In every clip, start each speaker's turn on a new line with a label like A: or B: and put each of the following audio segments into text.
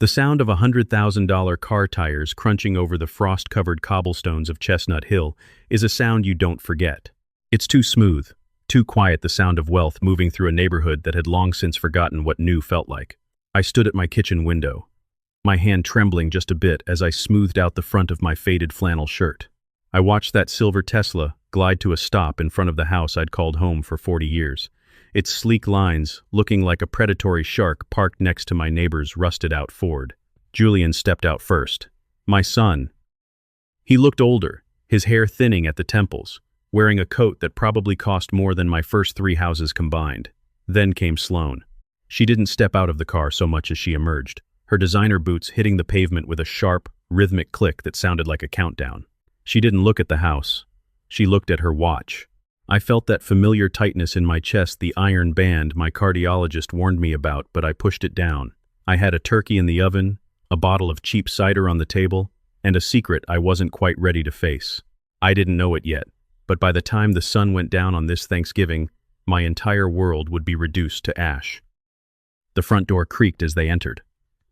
A: The sound of $100,000 car tires crunching over the frost-covered cobblestones of Chestnut Hill is a sound you don't forget. It's too smooth, too quiet, the sound of wealth moving through a neighborhood that had long since forgotten what new felt like. I stood at my kitchen window, my hand trembling just a bit as I smoothed out the front of my faded flannel shirt. I watched that silver Tesla glide to a stop in front of the house I'd called home for 40 years. Its sleek lines looking like a predatory shark parked next to my neighbor's rusted-out Ford. Julian stepped out first. My son. He looked older, his hair thinning at the temples, wearing a coat that probably cost more than my first 3 houses combined. Then came Sloane. She didn't step out of the car so much as she emerged, her designer boots hitting the pavement with a sharp, rhythmic click that sounded like a countdown. She didn't look at the house. She looked at her watch. I felt that familiar tightness in my chest, the iron band my cardiologist warned me about, but I pushed it down. I had a turkey in the oven, a bottle of cheap cider on the table, and a secret I wasn't quite ready to face. I didn't know it yet, but by the time the sun went down on this Thanksgiving, my entire world would be reduced to ash. The front door creaked as they entered.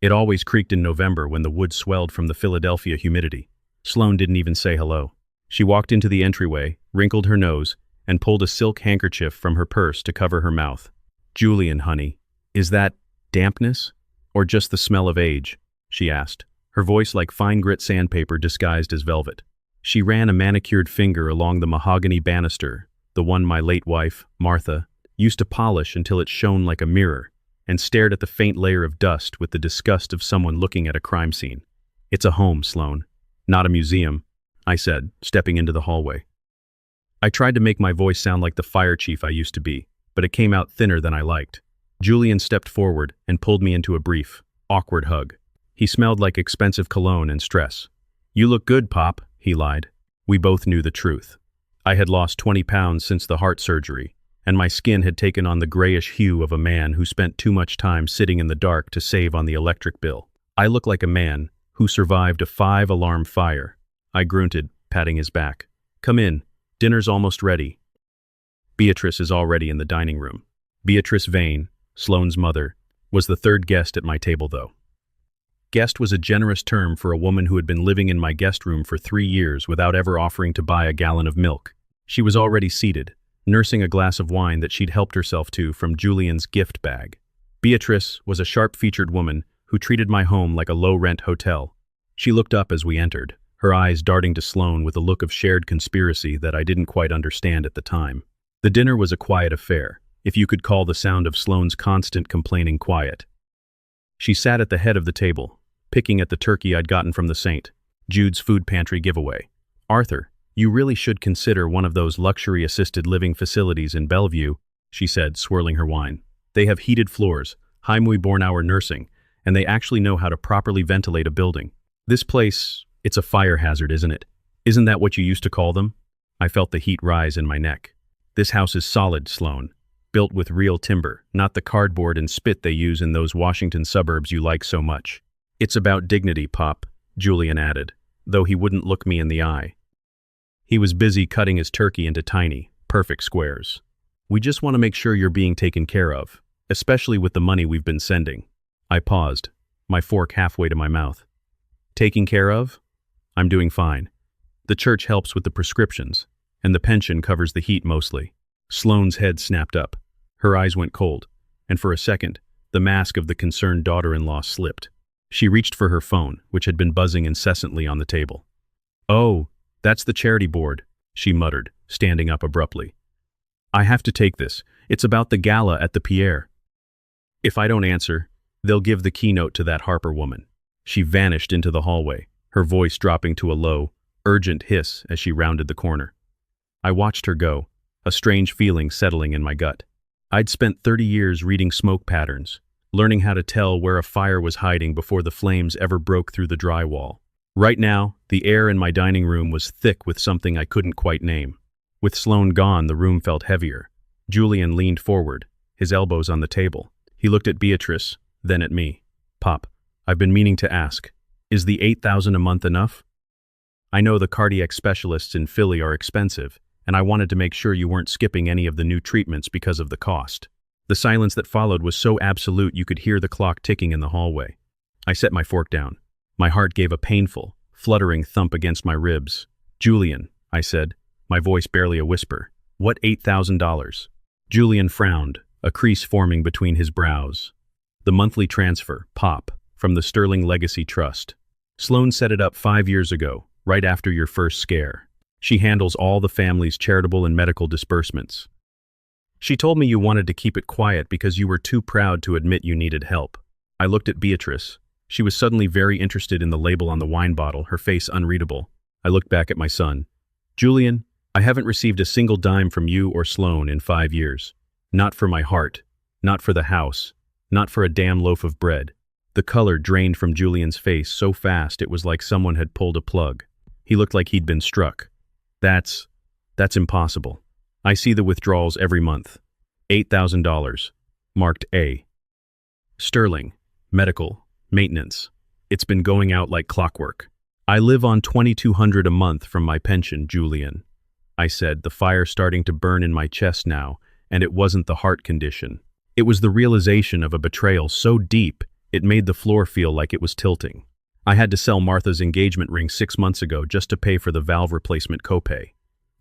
A: It always creaked in November when the wood swelled from the Philadelphia humidity. Sloane didn't even say hello. She walked into the entryway, wrinkled her nose, and pulled a silk handkerchief from her purse to cover her mouth. "Julian, honey, is that dampness? Or just the smell of age?" she asked, her voice like fine grit sandpaper disguised as velvet. She ran a manicured finger along the mahogany banister, the one my late wife, Martha, used to polish until it shone like a mirror, and stared at the faint layer of dust with the disgust of someone looking at a crime scene. "It's a home, Sloane, not a museum," I said, stepping into the hallway. I tried to make my voice sound like the fire chief I used to be, but it came out thinner than I liked. Julian stepped forward and pulled me into a brief, awkward hug. He smelled like expensive cologne and stress. "You look good, Pop," he lied. We both knew the truth. I had lost 20 pounds since the heart surgery, and my skin had taken on the grayish hue of a man who spent too much time sitting in the dark to save on the electric bill. I look like a man who survived a 5-alarm fire. I grunted, patting his back. "Come in. Dinner's almost ready." Beatrice is already in the dining room. Beatrice Vane, Sloane's mother, was the third guest at my table, though. Guest was a generous term for a woman who had been living in my guest room for 3 years without ever offering to buy a gallon of milk. She was already seated, nursing a glass of wine that she'd helped herself to from Julian's gift bag. Beatrice was a sharp-featured woman who treated my home like a low-rent hotel. She looked up as we entered, her eyes darting to Sloane with a look of shared conspiracy that I didn't quite understand at the time. The dinner was a quiet affair, if you could call the sound of Sloane's constant complaining quiet. She sat at the head of the table, picking at the turkey I'd gotten from the St. Jude's food pantry giveaway. "Arthur, you really should consider one of those luxury assisted living facilities in Bellevue," she said, swirling her wine. "They have heated floors, high Muy-Born-hour nursing, and they actually know how to properly ventilate a building. This place, it's a fire hazard, isn't it? Isn't that what you used to call them?" I felt the heat rise in my neck. "This house is solid, Sloane. Built with real timber, not the cardboard and spit they use in those Washington suburbs you like so much." "It's about dignity, Pop," Julian added, though he wouldn't look me in the eye. He was busy cutting his turkey into tiny, perfect squares. "We just want to make sure you're being taken care of, especially with the money we've been sending." I paused, my fork halfway to my mouth. "Taking care of? I'm doing fine. The church helps with the prescriptions, and the pension covers the heat mostly." Sloane's head snapped up. Her eyes went cold, and for a second, the mask of the concerned daughter-in-law slipped. She reached for her phone, which had been buzzing incessantly on the table. "Oh, that's the charity board," she muttered, standing up abruptly. "I have to take this. It's about the gala at the Pierre. If I don't answer, they'll give the keynote to that Harper woman." She vanished into the hallway, her voice dropping to a low, urgent hiss as she rounded the corner. I watched her go, a strange feeling settling in my gut. I'd spent 30 years reading smoke patterns, learning how to tell where a fire was hiding before the flames ever broke through the drywall. Right now, the air in my dining room was thick with something I couldn't quite name. With Sloane gone, the room felt heavier. Julian leaned forward, his elbows on the table. He looked at Beatrice, then at me. "Pop, I've been meaning to ask, is the $8,000 a month enough? I know the cardiac specialists in Philly are expensive, and I wanted to make sure you weren't skipping any of the new treatments because of the cost." The silence that followed was so absolute you could hear the clock ticking in the hallway. I set my fork down. My heart gave a painful, fluttering thump against my ribs. "Julian," I said, my voice barely a whisper. "What $8,000? Julian frowned, a crease forming between his brows. "The monthly transfer, Pop, from the Sterling Legacy Trust. Sloan set it up 5 years ago, right after your first scare. She handles all the family's charitable and medical disbursements. She told me you wanted to keep it quiet because you were too proud to admit you needed help." I looked at Beatrice. She was suddenly very interested in the label on the wine bottle, her face unreadable. I looked back at my son. "Julian, I haven't received a single dime from you or Sloan in 5 years. Not for my heart, not for the house, not for a damn loaf of bread." The color drained from Julian's face so fast it was like someone had pulled a plug. He looked like he'd been struck. That's impossible. I see the withdrawals every month. $8,000, marked A. Sterling, medical, maintenance. It's been going out like clockwork. I live on $2,200 a month from my pension, Julian. I said, the fire starting to burn in my chest now, and it wasn't the heart condition. It was the realization of a betrayal so deep, it made the floor feel like it was tilting. I had to sell Martha's engagement ring 6 months ago just to pay for the valve replacement copay.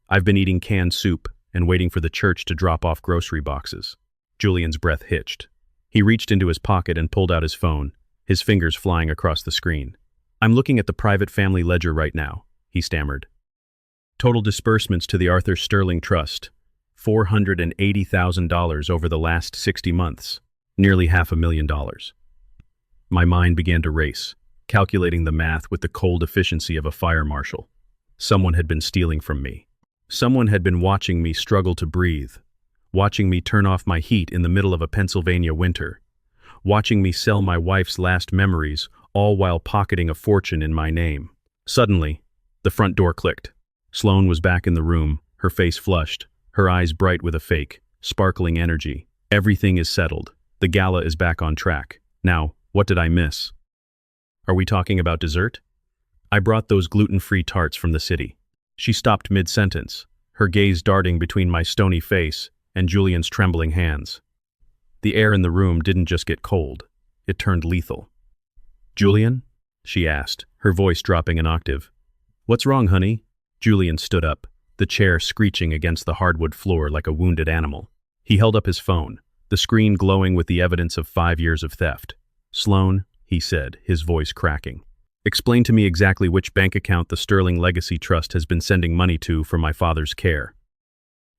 A: I've been eating canned soup and waiting for the church to drop off grocery boxes. Julian's breath hitched. He reached into his pocket and pulled out his phone, his fingers flying across the screen. "I'm looking at the private family ledger right now," he stammered. "Total disbursements to the Arthur Sterling Trust, $480,000 over the last 60 months, nearly $500,000. My mind began to race, calculating the math with the cold efficiency of a fire marshal. Someone had been stealing from me. Someone had been watching me struggle to breathe, watching me turn off my heat in the middle of a Pennsylvania winter, watching me sell my wife's last memories, all while pocketing a fortune in my name. Suddenly, the front door clicked. Sloan was back in the room, her face flushed, her eyes bright with a fake, sparkling energy. "Everything is settled. The gala is back on track. Now, what did I miss?" "Are we talking about dessert?" "I brought those gluten-free tarts from the city." She stopped mid-sentence, her gaze darting between my stony face and Julian's trembling hands. The air in the room didn't just get cold, it turned lethal. "Julian?" she asked, her voice dropping an octave. "What's wrong, honey?" Julian stood up, the chair screeching against the hardwood floor like a wounded animal. He held up his phone, the screen glowing with the evidence of 5 years of theft. "Sloan," he said, his voice cracking. "Explain to me exactly which bank account the Sterling Legacy Trust has been sending money to for my father's care."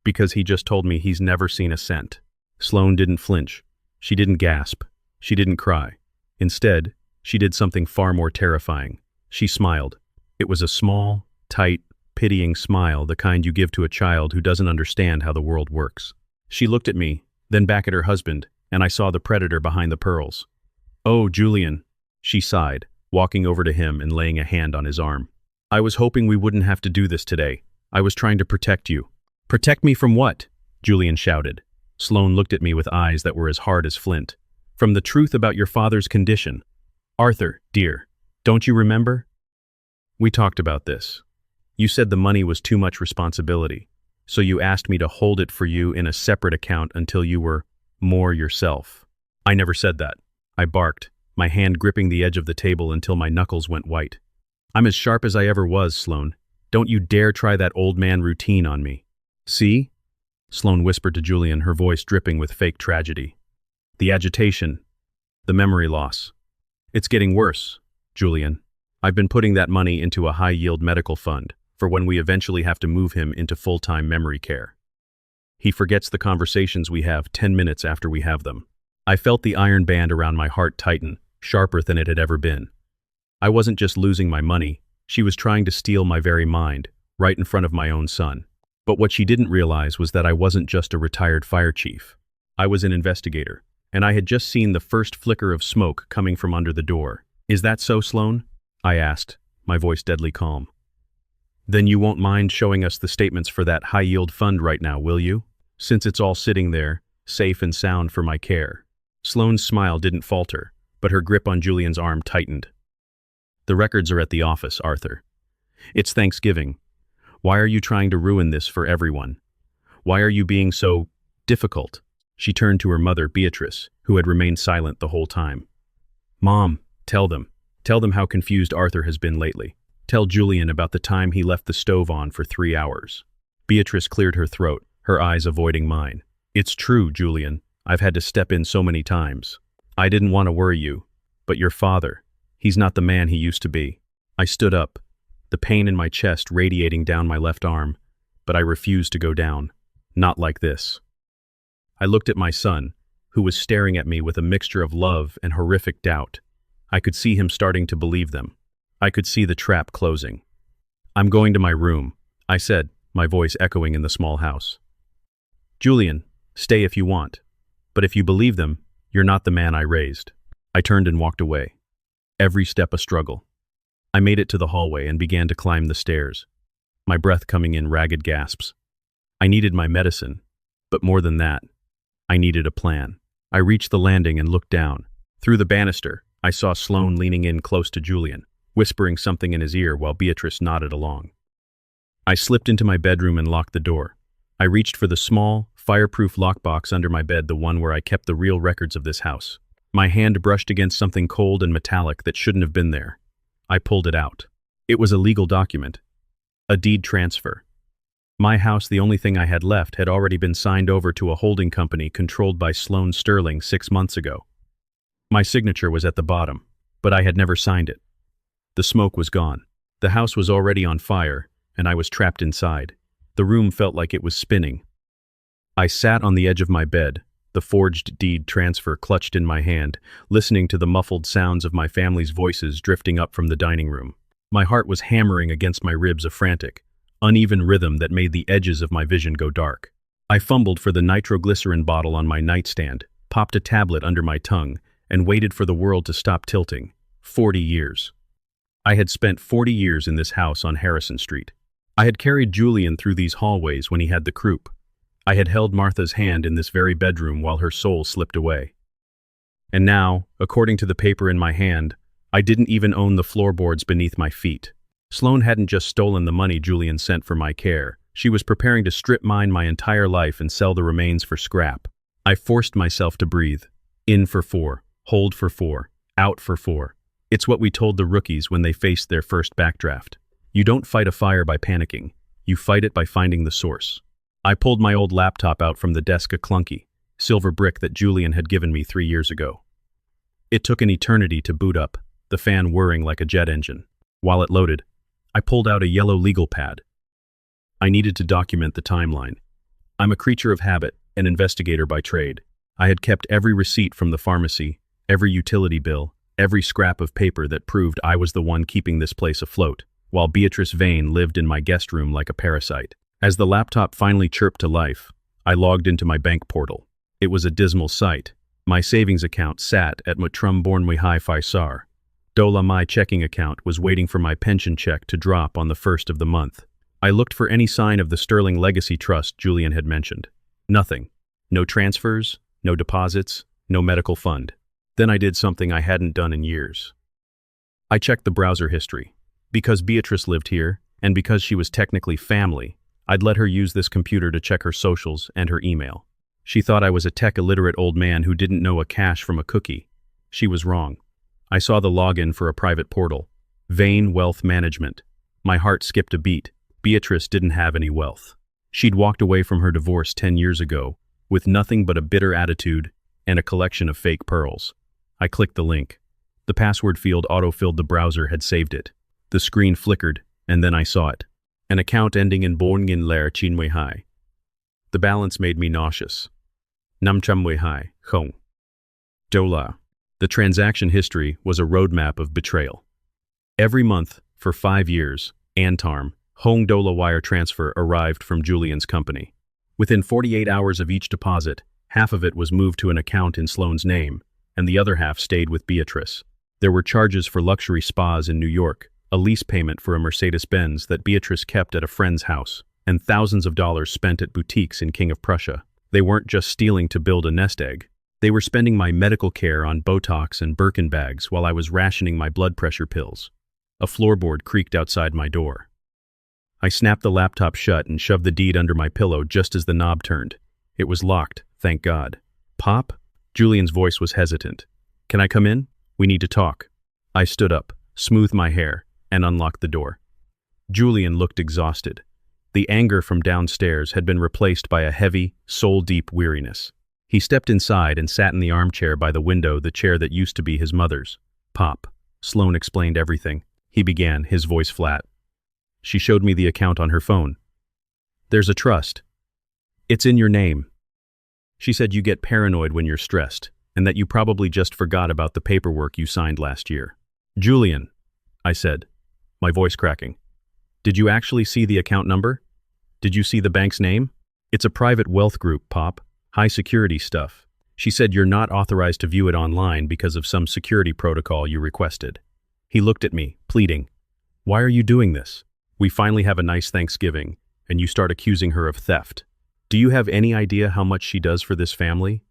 A: Because he just told me he's never seen a cent. Sloan didn't flinch. She didn't gasp. She didn't cry. Instead, she did something far more terrifying. She smiled. It was a small, tight, pitying smile, the kind you give to a child who doesn't understand how the world works. She looked at me, then back at her husband, and I saw the predator behind the pearls. "Oh, Julian," she sighed, walking over to him and laying a hand on his arm. "I was hoping we wouldn't have to do this today. I was trying to protect you." "Protect me from what?" Julian shouted. Sloan looked at me with eyes that were as hard as flint. "From the truth about your father's condition. Arthur, dear, don't you remember? We talked about this. You said the money was too much responsibility, so you asked me to hold it for you in a separate account until you were more yourself." "I never said that," I barked, my hand gripping the edge of the table until my knuckles went white. "I'm as sharp as I ever was, Sloan. Don't you dare try that old man routine on me." "See?" Sloan whispered to Julian, her voice dripping with fake tragedy. "The agitation. The memory loss. It's getting worse, Julian. I've been putting that money into a high-yield medical fund for when we eventually have to move him into full-time memory care. He forgets the conversations we have 10 minutes after we have them." I felt the iron band around my heart tighten, sharper than it had ever been. I wasn't just losing my money, she was trying to steal my very mind, right in front of my own son. But what she didn't realize was that I wasn't just a retired fire chief. I was an investigator, and I had just seen the first flicker of smoke coming from under the door. "Is that so, Sloan?" I asked, my voice deadly calm. "Then you won't mind showing us the statements for that high-yield fund right now, will you? Since it's all sitting there, safe and sound for my care." Sloan's smile didn't falter, but her grip on Julian's arm tightened. "The records are at the office, Arthur. It's Thanksgiving. Why are you trying to ruin this for everyone? Why are you being so difficult?" She turned to her mother, Beatrice, who had remained silent the whole time. "Mom," Tell them. Tell them how confused Arthur has been lately. Tell Julian about the time he left the stove on for 3 hours. Beatrice cleared her throat, her eyes avoiding mine. It's true, Julian. I've had to step in so many times. I didn't want to worry you, but your father, he's not the man he used to be. I stood up, the pain in my chest radiating down my left arm, but I refused to go down. Not like this. I looked at my son, who was staring at me with a mixture of love and horrific doubt. I could see him starting to believe them. I could see the trap closing. I'm going to my room, I said, my voice echoing in the small house. Julian, stay if you want, but if you believe them, you're not the man I raised. I turned and walked away. Every step a struggle. I made it to the hallway and began to climb the stairs, my breath coming in ragged gasps. I needed my medicine, but more than that, I needed a plan. I reached the landing and looked down. Through the banister, I saw Sloane leaning in close to Julian, whispering something in his ear while Beatrice nodded along. I slipped into my bedroom and locked the door. I reached for the small, fireproof lockbox under my bed, the one where I kept the real records of this house. My hand brushed against something cold and metallic that shouldn't have been there. I pulled it out. It was a legal document. A deed transfer. My house, the only thing I had left, had already been signed over to a holding company controlled by Sloane Sterling 6 months ago. My signature was at the bottom, but I had never signed it. The smoke was gone. The house was already on fire, and I was trapped inside. The room felt like it was spinning. I sat on the edge of my bed, the forged deed transfer clutched in my hand, listening to the muffled sounds of my family's voices drifting up from the dining room. My heart was hammering against my ribs, a frantic, uneven rhythm that made the edges of my vision go dark. I fumbled for the nitroglycerin bottle on my nightstand, popped a tablet under my tongue, and waited for the world to stop tilting. 40 years. I had spent 40 years in this house on Harrison Street. I had carried Julian through these hallways when he had the croup. I had held Martha's hand in this very bedroom while her soul slipped away. And now, according to the paper in my hand, I didn't even own the floorboards beneath my feet. Sloane hadn't just stolen the money Julian sent for my care. She was preparing to strip mine my entire life and sell the remains for scrap. I forced myself to breathe. In for 4, hold for 4, out for 4. It's what we told the rookies when they faced their first backdraft. You don't fight a fire by panicking. You fight it by finding the source. I pulled my old laptop out from the desk, a clunky, silver brick that Julian had given me 3 years ago. It took an eternity to boot up, the fan whirring like a jet engine. While it loaded, I pulled out a yellow legal pad. I needed to document the timeline. I'm a creature of habit, an investigator by trade. I had kept every receipt from the pharmacy, every utility bill, every scrap of paper that proved I was the one keeping this place afloat, while Beatrice Vane lived in my guest room like a parasite. As the laptop finally chirped to life, I logged into my bank portal. It was a dismal sight. My savings account sat at Mutrum Bornwi Hi Faisar. Dola, my checking account, was waiting for my pension check to drop on the 1st of the month. I looked for any sign of the Sterling Legacy Trust Julian had mentioned. Nothing. No transfers, no deposits, no medical fund. Then I did something I hadn't done in years. I checked the browser history. Because Beatrice lived here, and because she was technically family, I'd let her use this computer to check her socials and her email. She thought I was a tech-illiterate old man who didn't know a cache from a cookie. She was wrong. I saw the login for a private portal. Vane Wealth Management. My heart skipped a beat. Beatrice didn't have any wealth. She'd walked away from her divorce 10 years ago, with nothing but a bitter attitude and a collection of fake pearls. I clicked the link. The password field auto-filled. The browser had saved it. The screen flickered, and then I saw it. An account ending in Borngin Lair Chinwe Hai. The balance made me nauseous. Namchamwe Hai, Khong. Dola. The transaction history was a roadmap of betrayal. Every month, for 5 years, Antarm, Hong Dola wire transfer arrived from Julian's company. Within 48 hours of each deposit, half of it was moved to an account in Sloane's name, and the other half stayed with Beatrice. There were charges for luxury spas in New York, a lease payment for a Mercedes-Benz that Beatrice kept at a friend's house, and thousands of dollars spent at boutiques in King of Prussia. They weren't just stealing to build a nest egg. They were spending my medical care on Botox and Birkin bags while I was rationing my blood pressure pills. A floorboard creaked outside my door. I snapped the laptop shut and shoved the deed under my pillow just as the knob turned. It was locked, thank God. Pop? Julian's voice was hesitant. Can I come in? We need to talk. I stood up, smoothed my hair, and unlocked the door. Julian looked exhausted. The anger from downstairs had been replaced by a heavy, soul-deep weariness. He stepped inside and sat in the armchair by the window, the chair that used to be his mother's. "Pop." Sloane explained everything. He began, his voice flat. She showed me the account on her phone. "There's a trust. It's in your name. She said you get paranoid when you're stressed, and that you probably just forgot about the paperwork you signed last year." "Julian," I said, my voice cracking. "Did you actually see the account number? Did you see the bank's name? It's a private wealth group, Pop. High security stuff. She said you're not authorized to view it online because of some security protocol you requested." He looked at me, pleading. "Why are you doing this? We finally have a nice Thanksgiving, and you start accusing her of theft. Do you have any idea how much she does for this family?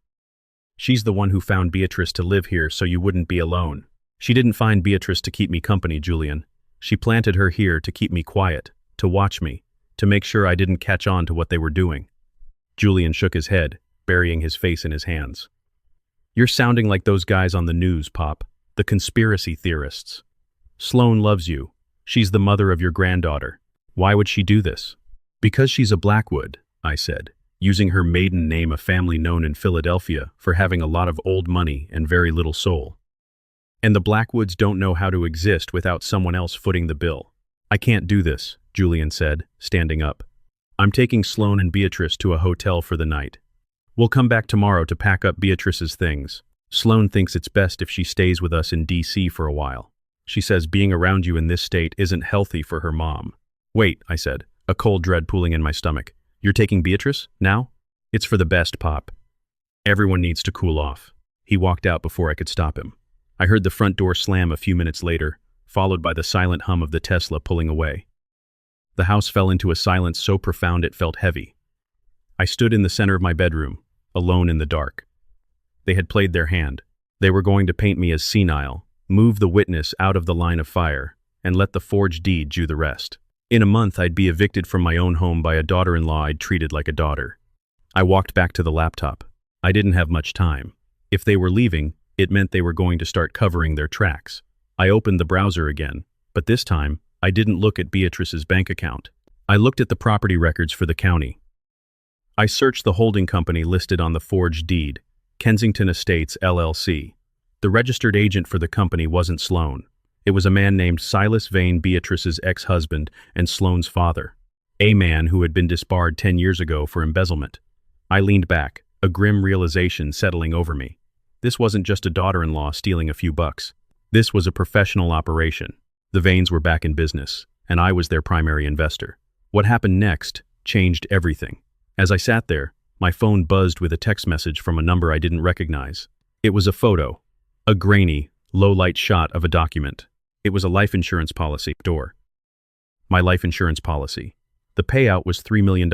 A: She's the one who found Beatrice to live here so you wouldn't be alone. She didn't find Beatrice to keep me company, Julian. She planted her here to keep me quiet, to watch me, to make sure I didn't catch on to what they were doing." Julian shook his head, burying his face in his hands. "You're sounding like those guys on the news, Pop, the conspiracy theorists. Sloane loves you. She's the mother of your granddaughter. Why would she do this?" "Because she's a Blackwood," I said, using her maiden name, a family known in Philadelphia for having a lot of old money and very little soul. "And the Blackwoods don't know how to exist without someone else footing the bill." "I can't do this," Julian said, standing up. "I'm taking Sloane and Beatrice to a hotel for the night. We'll come back tomorrow to pack up Beatrice's things. Sloane thinks it's best if she stays with us in D.C. for a while. She says being around you in this state isn't healthy for her mom." "Wait," I said, a cold dread pooling in my stomach. "You're taking Beatrice, now?" "It's for the best, Pop. Everyone needs to cool off." He walked out before I could stop him. I heard the front door slam a few minutes later, followed by the silent hum of the Tesla pulling away. The house fell into a silence so profound it felt heavy. I stood in the center of my bedroom, alone in the dark. They had played their hand. They were going to paint me as senile, move the witness out of the line of fire, and let the forged deed do the rest. In a month, I'd be evicted from my own home by a daughter-in-law I'd treated like a daughter. I walked back to the laptop. I didn't have much time. If they were leaving, it meant they were going to start covering their tracks. I opened the browser again, but this time, I didn't look at Beatrice's bank account. I looked at the property records for the county. I searched the holding company listed on the forged deed, Kensington Estates, LLC. The registered agent for the company wasn't Sloane. It was a man named Silas Vane, Beatrice's ex-husband and Sloane's father, a man who had been disbarred 10 years ago for embezzlement. I leaned back, a grim realization settling over me. This wasn't just a daughter-in-law stealing a few bucks. This was a professional operation. The Vanes were back in business, and I was their primary investor. What happened next changed everything. As I sat there, my phone buzzed with a text message from a number I didn't recognize. It was a photo, a grainy, low-light shot of a document. It was a life insurance policy. My life insurance policy. The payout was $3 million.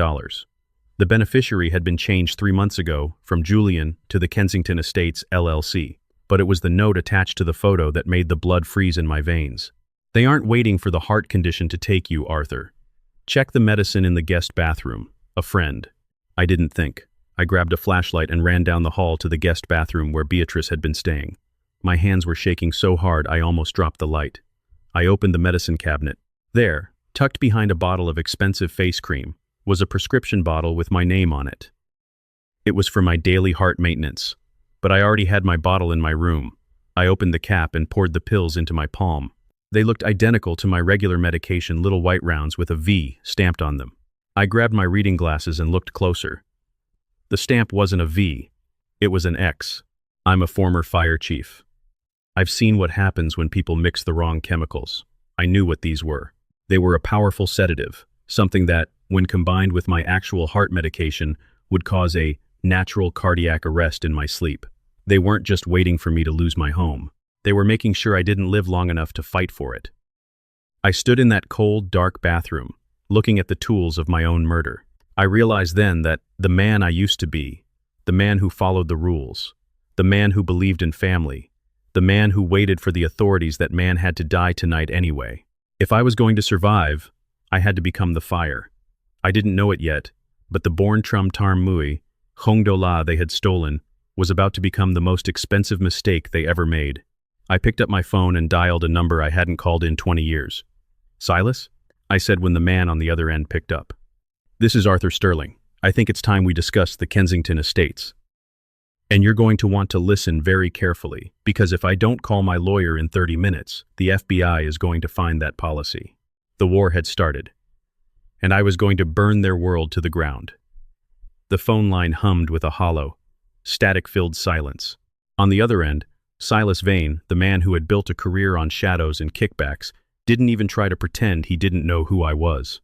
A: The beneficiary had been changed 3 months ago from Julian to the Kensington Estates, LLC. But it was the note attached to the photo that made the blood freeze in my veins. "They aren't waiting for the heart condition to take you, Arthur. Check the medicine in the guest bathroom. A friend." I didn't think. I grabbed a flashlight and ran down the hall to the guest bathroom where Beatrice had been staying. My hands were shaking so hard I almost dropped the light. I opened the medicine cabinet. There, tucked behind a bottle of expensive face cream, was a prescription bottle with my name on it. It was for my daily heart maintenance, but I already had my bottle in my room. I opened the cap and poured the pills into my palm. They looked identical to my regular medication, little white rounds with a V stamped on them. I grabbed my reading glasses and looked closer. The stamp wasn't a V, it was an X. I'm a former fire chief. I've seen what happens when people mix the wrong chemicals. I knew what these were. They were a powerful sedative, something that, when combined with my actual heart medication, would cause a natural cardiac arrest in my sleep. They weren't just waiting for me to lose my home. They were making sure I didn't live long enough to fight for it. I stood in that cold, dark bathroom, looking at the tools of my own murder. I realized then that the man I used to be, the man who followed the rules, the man who believed in family, the man who waited for the authorities, that man had to die tonight anyway. If I was going to survive, I had to become the fire. I didn't know it yet, but the Born Trum Tarm Mui, Hong Do La they had stolen, was about to become the most expensive mistake they ever made. I picked up my phone and dialed a number I hadn't called in 20 years. "Silas?" I said when the man on the other end picked up. "This is Arthur Sterling. I think it's time we discuss the Kensington estates. And you're going to want to listen very carefully, because if I don't call my lawyer in 30 minutes, the FBI is going to find that policy." The war had started, and I was going to burn their world to the ground. The phone line hummed with a hollow, static-filled silence. On the other end, Silas Vane, the man who had built a career on shadows and kickbacks, didn't even try to pretend he didn't know who I was.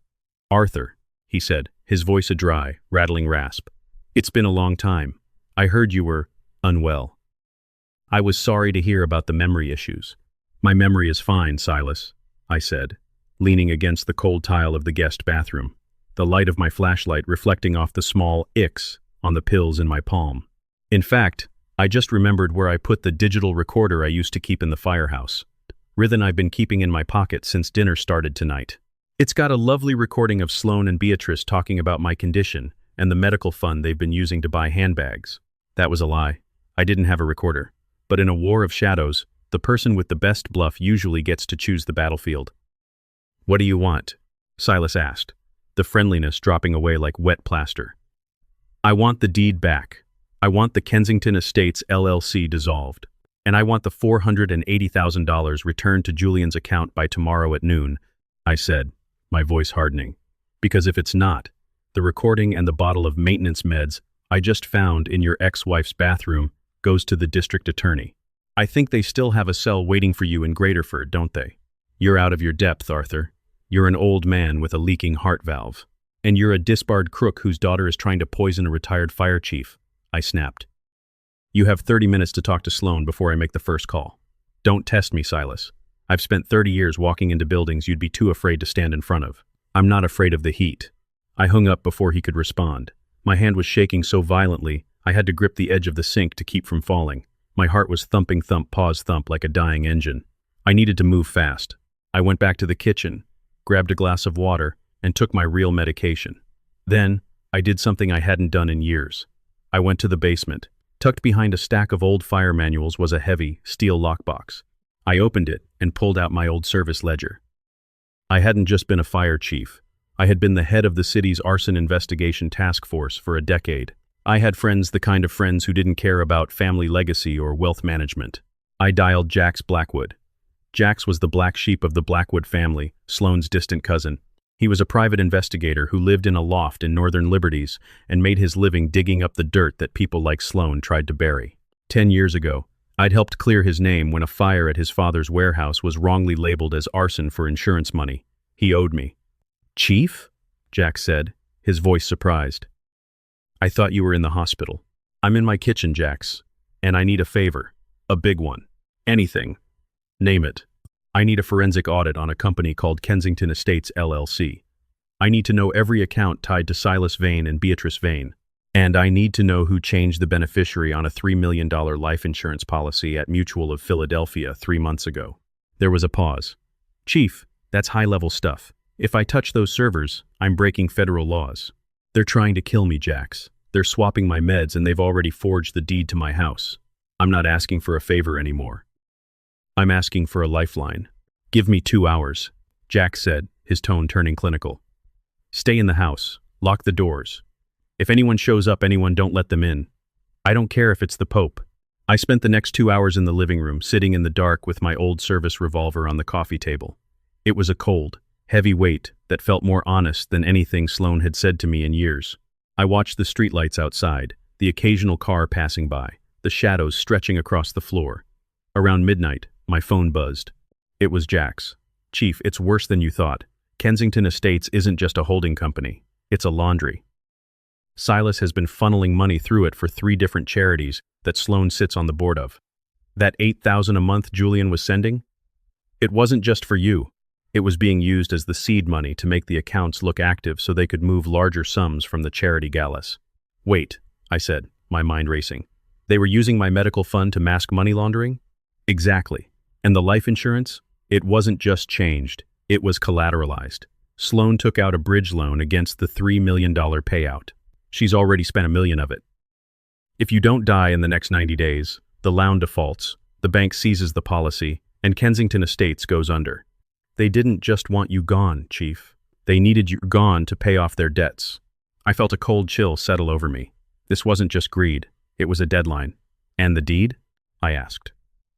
A: "Arthur," he said, his voice a dry, rattling rasp. "It's been a long time. I heard you were unwell." I was sorry to hear about the memory issues. "My memory is fine, Silas," I said, leaning against the cold tile of the guest bathroom, the light of my flashlight reflecting off the small X on the pills in my palm. In fact, I just remembered where I put the digital recorder I used to keep in the firehouse. Rhythm I've been keeping in my pocket since dinner started tonight. It's got a lovely recording of Sloane and Beatrice talking about my condition and the medical fund they've been using to buy handbags. That was a lie. I didn't have a recorder. But in a war of shadows, the person with the best bluff usually gets to choose the battlefield. "What do you want?" Silas asked, the friendliness dropping away like wet plaster. "I want the deed back. I want the Kensington Estates LLC dissolved. And I want the $480,000 returned to Julian's account by tomorrow at noon," I said, my voice hardening. "Because if it's not, the recording and the bottle of maintenance meds I just found in your ex-wife's bathroom goes to the district attorney. I think they still have a cell waiting for you in Graterford, don't they? You're out of your depth, Arthur. You're an old man with a leaking heart valve. And you're a disbarred crook whose daughter is trying to poison a retired fire chief," I snapped. "You have 30 minutes to talk to Sloane before I make the first call. Don't test me, Silas. I've spent 30 years walking into buildings you'd be too afraid to stand in front of. I'm not afraid of the heat." I hung up before he could respond. My hand was shaking so violently, I had to grip the edge of the sink to keep from falling. My heart was thumping thump pause thump like a dying engine. I needed to move fast. I went back to the kitchen, grabbed a glass of water, and took my real medication. Then, I did something I hadn't done in years. I went to the basement. Tucked behind a stack of old fire manuals was a heavy, steel lockbox. I opened it and pulled out my old service ledger. I hadn't just been a fire chief. I had been the head of the city's arson investigation task force for a decade. I had friends, the kind of friends who didn't care about family legacy or wealth management. I dialed Jax Blackwood. Jax was the black sheep of the Blackwood family, Sloane's distant cousin. He was a private investigator who lived in a loft in Northern Liberties and made his living digging up the dirt that people like Sloane tried to bury. 10 years ago, I'd helped clear his name when a fire at his father's warehouse was wrongly labeled as arson for insurance money. He owed me. "Chief?" Jack said, his voice surprised. "I thought you were in the hospital." "I'm in my kitchen, Jax, and I need a favor. A big one. Anything. Name it. I need a forensic audit on a company called Kensington Estates LLC. I need to know every account tied to Silas Vane and Beatrice Vane. And I need to know who changed the beneficiary on a $3 million life insurance policy at Mutual of Philadelphia 3 months ago." There was a pause. "Chief, that's high-level stuff. If I touch those servers, I'm breaking federal laws. They're trying to kill me, Jax. They're swapping my meds and they've already forged the deed to my house. I'm not asking for a favor anymore. I'm asking for a lifeline. Give me 2 hours," Jax said, his tone turning clinical. "Stay in the house. Lock the doors. If anyone shows up, don't let them in. I don't care if it's the Pope." I spent the next 2 hours in the living room, sitting in the dark with my old service revolver on the coffee table. It was a cold, heavy weight that felt more honest than anything Sloane had said to me in years. I watched the streetlights outside, the occasional car passing by, the shadows stretching across the floor. Around midnight, my phone buzzed. It was Jax. "Chief, it's worse than you thought. Kensington Estates isn't just a holding company. It's a laundry. Silas has been funneling money through it for 3 different charities that Sloane sits on the board of. That $8,000 a month Julian was sending? It wasn't just for you. It was being used as the seed money to make the accounts look active so they could move larger sums from the charity galas." "Wait," I said, my mind racing. "They were using my medical fund to mask money laundering?" "Exactly. And the life insurance? It wasn't just changed. It was collateralized. Sloane took out a bridge loan against the $3 million payout. She's already spent $1 million of it. If you don't die in the next 90 days, the loan defaults, The bank seizes the policy, and Kensington Estates goes under. They didn't just want you gone, Chief. They needed you gone to pay off their debts. I felt a cold chill settle over me. This wasn't just greed, it was a deadline. And the deed? I asked.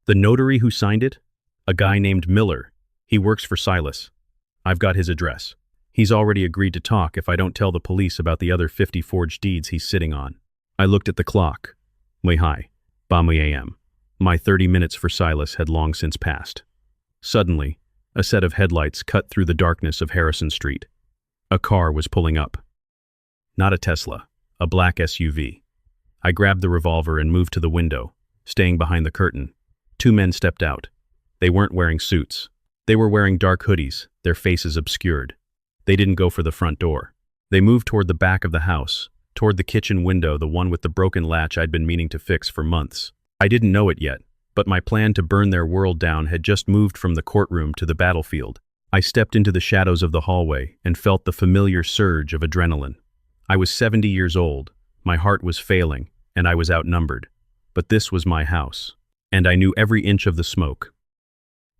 A: The notary who signed it? A guy named Miller. He works for Silas. I've got his address. He's already agreed to talk if I don't tell the police about the other 50 forged deeds he's sitting on. I looked at the clock. Muy high. Ba a.m. My 30 minutes for Silas had long since passed. Suddenly, a set of headlights cut through the darkness of Harrison Street. A car was pulling up. Not a Tesla, a black SUV. I grabbed the revolver and moved to the window, staying behind the curtain. 2 men stepped out. They weren't wearing suits. They were wearing dark hoodies, their faces obscured. They didn't go for the front door. They moved toward the back of the house, toward the kitchen window, the one with the broken latch I'd been meaning to fix for months. I didn't know it yet, but my plan to burn their world down had just moved from the courtroom to the battlefield. I stepped into the shadows of the hallway and felt the familiar surge of adrenaline. I was 70 years old, my heart was failing, and I was outnumbered. But this was my house, and I knew every inch of the smoke.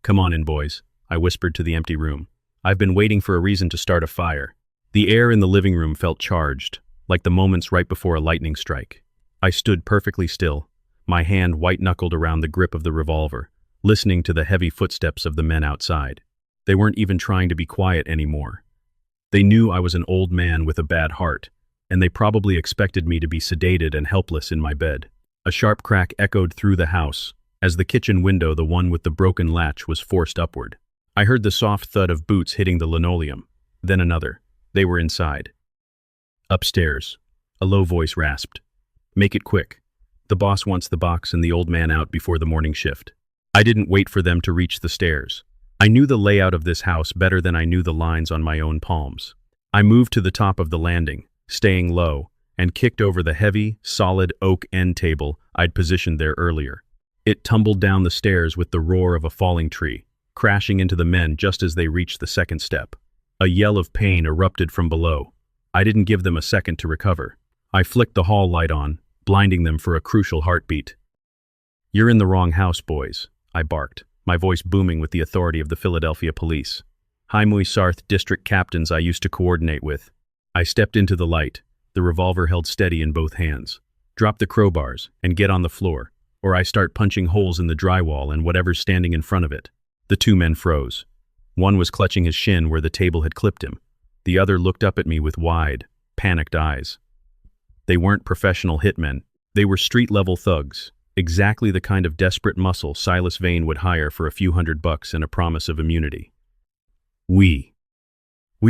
A: "Come on in, boys," I whispered to the empty room. "I've been waiting for a reason to start a fire." The air in the living room felt charged, like the moments right before a lightning strike. I stood perfectly still, my hand white-knuckled around the grip of the revolver, listening to the heavy footsteps of the men outside. They weren't even trying to be quiet anymore. They knew I was an old man with a bad heart, and they probably expected me to be sedated and helpless in my bed. A sharp crack echoed through the house as the kitchen window, the one with the broken latch, was forced upward. I heard the soft thud of boots hitting the linoleum, then another. They were inside. "Upstairs," a low voice rasped. "Make it quick. The boss wants the box and the old man out before the morning shift." I didn't wait for them to reach the stairs. I knew the layout of this house better than I knew the lines on my own palms. I moved to the top of the landing, staying low, and kicked over the heavy, solid oak end table I'd positioned there earlier. It tumbled down the stairs with the roar of a falling tree, crashing into the men just as they reached the second step. A yell of pain erupted from below. I didn't give them a second to recover. I flicked the hall light on, blinding them for a crucial heartbeat. "You're in the wrong house, boys," I barked, my voice booming with the authority of the Philadelphia police. Muy Sarth district captains I used to coordinate with. I stepped into the light, the revolver held steady in both hands. "Drop the crowbars and get on the floor, or I start punching holes in the drywall and whatever's standing in front of it." The 2 men froze. One was clutching his shin where the table had clipped him. The other looked up at me with wide, panicked eyes. They weren't professional hitmen. They were street-level thugs, exactly the kind of desperate muscle Silas Vane would hire for a few $100 and a promise of immunity. We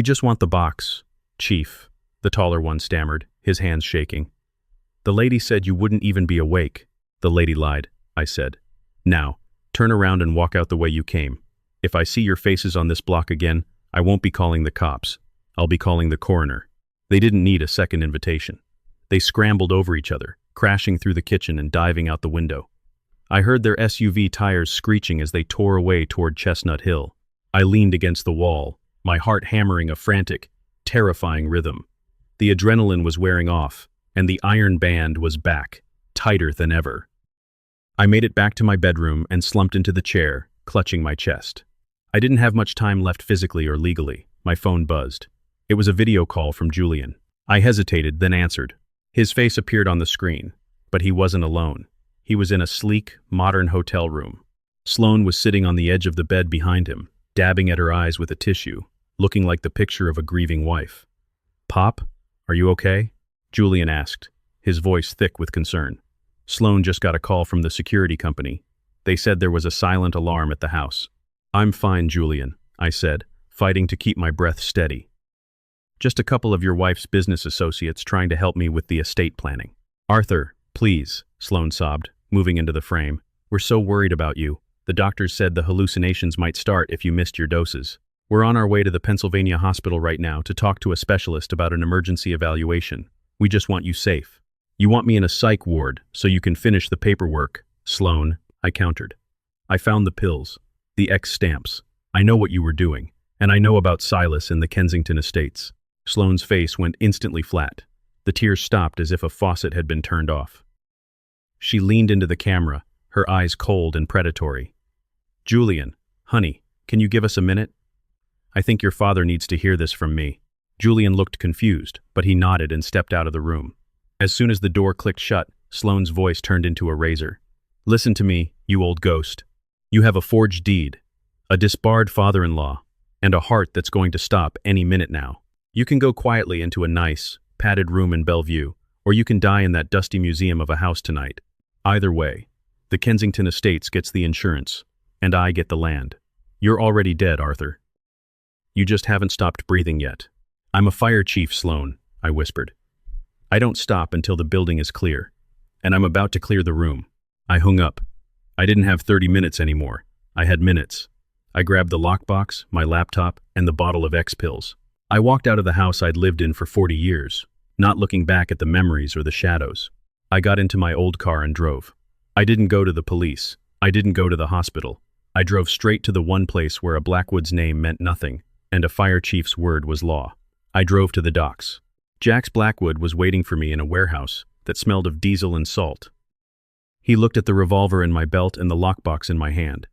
A: just want the box, Chief," the taller one stammered, his hands shaking. "The lady said you wouldn't even be awake." "The lady lied," I said. "Now, turn around and walk out the way you came. If I see your faces on this block again, I won't be calling the cops. I'll be calling the coroner." They didn't need a second invitation. They scrambled over each other, crashing through the kitchen and diving out the window. I heard their SUV tires screeching as they tore away toward Chestnut Hill. I leaned against the wall, my heart hammering a frantic, terrifying rhythm. The adrenaline was wearing off, and the iron band was back, tighter than ever. I made it back to my bedroom and slumped into the chair, clutching my chest. I didn't have much time left physically or legally. My phone buzzed. It was a video call from Julian. I hesitated, then answered. His face appeared on the screen, but he wasn't alone. He was in a sleek, modern hotel room. Sloane was sitting on the edge of the bed behind him, dabbing at her eyes with a tissue, looking like the picture of a grieving wife. "Pop, are you okay?" Julian asked, his voice thick with concern. "Sloane just got a call from the security company. They said there was a silent alarm at the house." "I'm fine, Julian," I said, fighting to keep my breath steady. "Just a couple of your wife's business associates trying to help me with the estate planning." "Arthur, please," Sloane sobbed, moving into the frame. "We're so worried about you. The doctors said the hallucinations might start if you missed your doses. We're on our way to the Pennsylvania hospital right now to talk to a specialist about an emergency evaluation. We just want you safe." "You want me in a psych ward so you can finish the paperwork, Sloane," I countered. "I found the pills, the X stamps. I know what you were doing, and I know about Silas and the Kensington Estates." Sloane's face went instantly flat. The tears stopped as if a faucet had been turned off. She leaned into the camera, her eyes cold and predatory. "Julian, honey, can you give us a minute? I think your father needs to hear this from me." Julian looked confused, but he nodded and stepped out of the room. As soon as the door clicked shut, Sloane's voice turned into a razor. "Listen to me, you old ghost. You have a forged deed, a disbarred father-in-law, and a heart that's going to stop any minute now. You can go quietly into a nice, padded room in Bellevue, or you can die in that dusty museum of a house tonight. Either way, the Kensington Estates gets the insurance, and I get the land. You're already dead, Arthur. You just haven't stopped breathing yet." "I'm a fire chief, Sloane," I whispered. "I don't stop until the building is clear, and I'm about to clear the room." I hung up. I didn't have 30 minutes anymore. I had minutes. I grabbed the lockbox, my laptop, and the bottle of X pills. I walked out of the house I'd lived in for 40 years, not looking back at the memories or the shadows. I got into my old car and drove. I didn't go to the police. I didn't go to the hospital. I drove straight to the one place where a Blackwood's name meant nothing, and a fire chief's word was law. I drove to the docks. Jax Blackwood was waiting for me in a warehouse that smelled of diesel and salt. He looked at the revolver in my belt and the lockbox in my hand.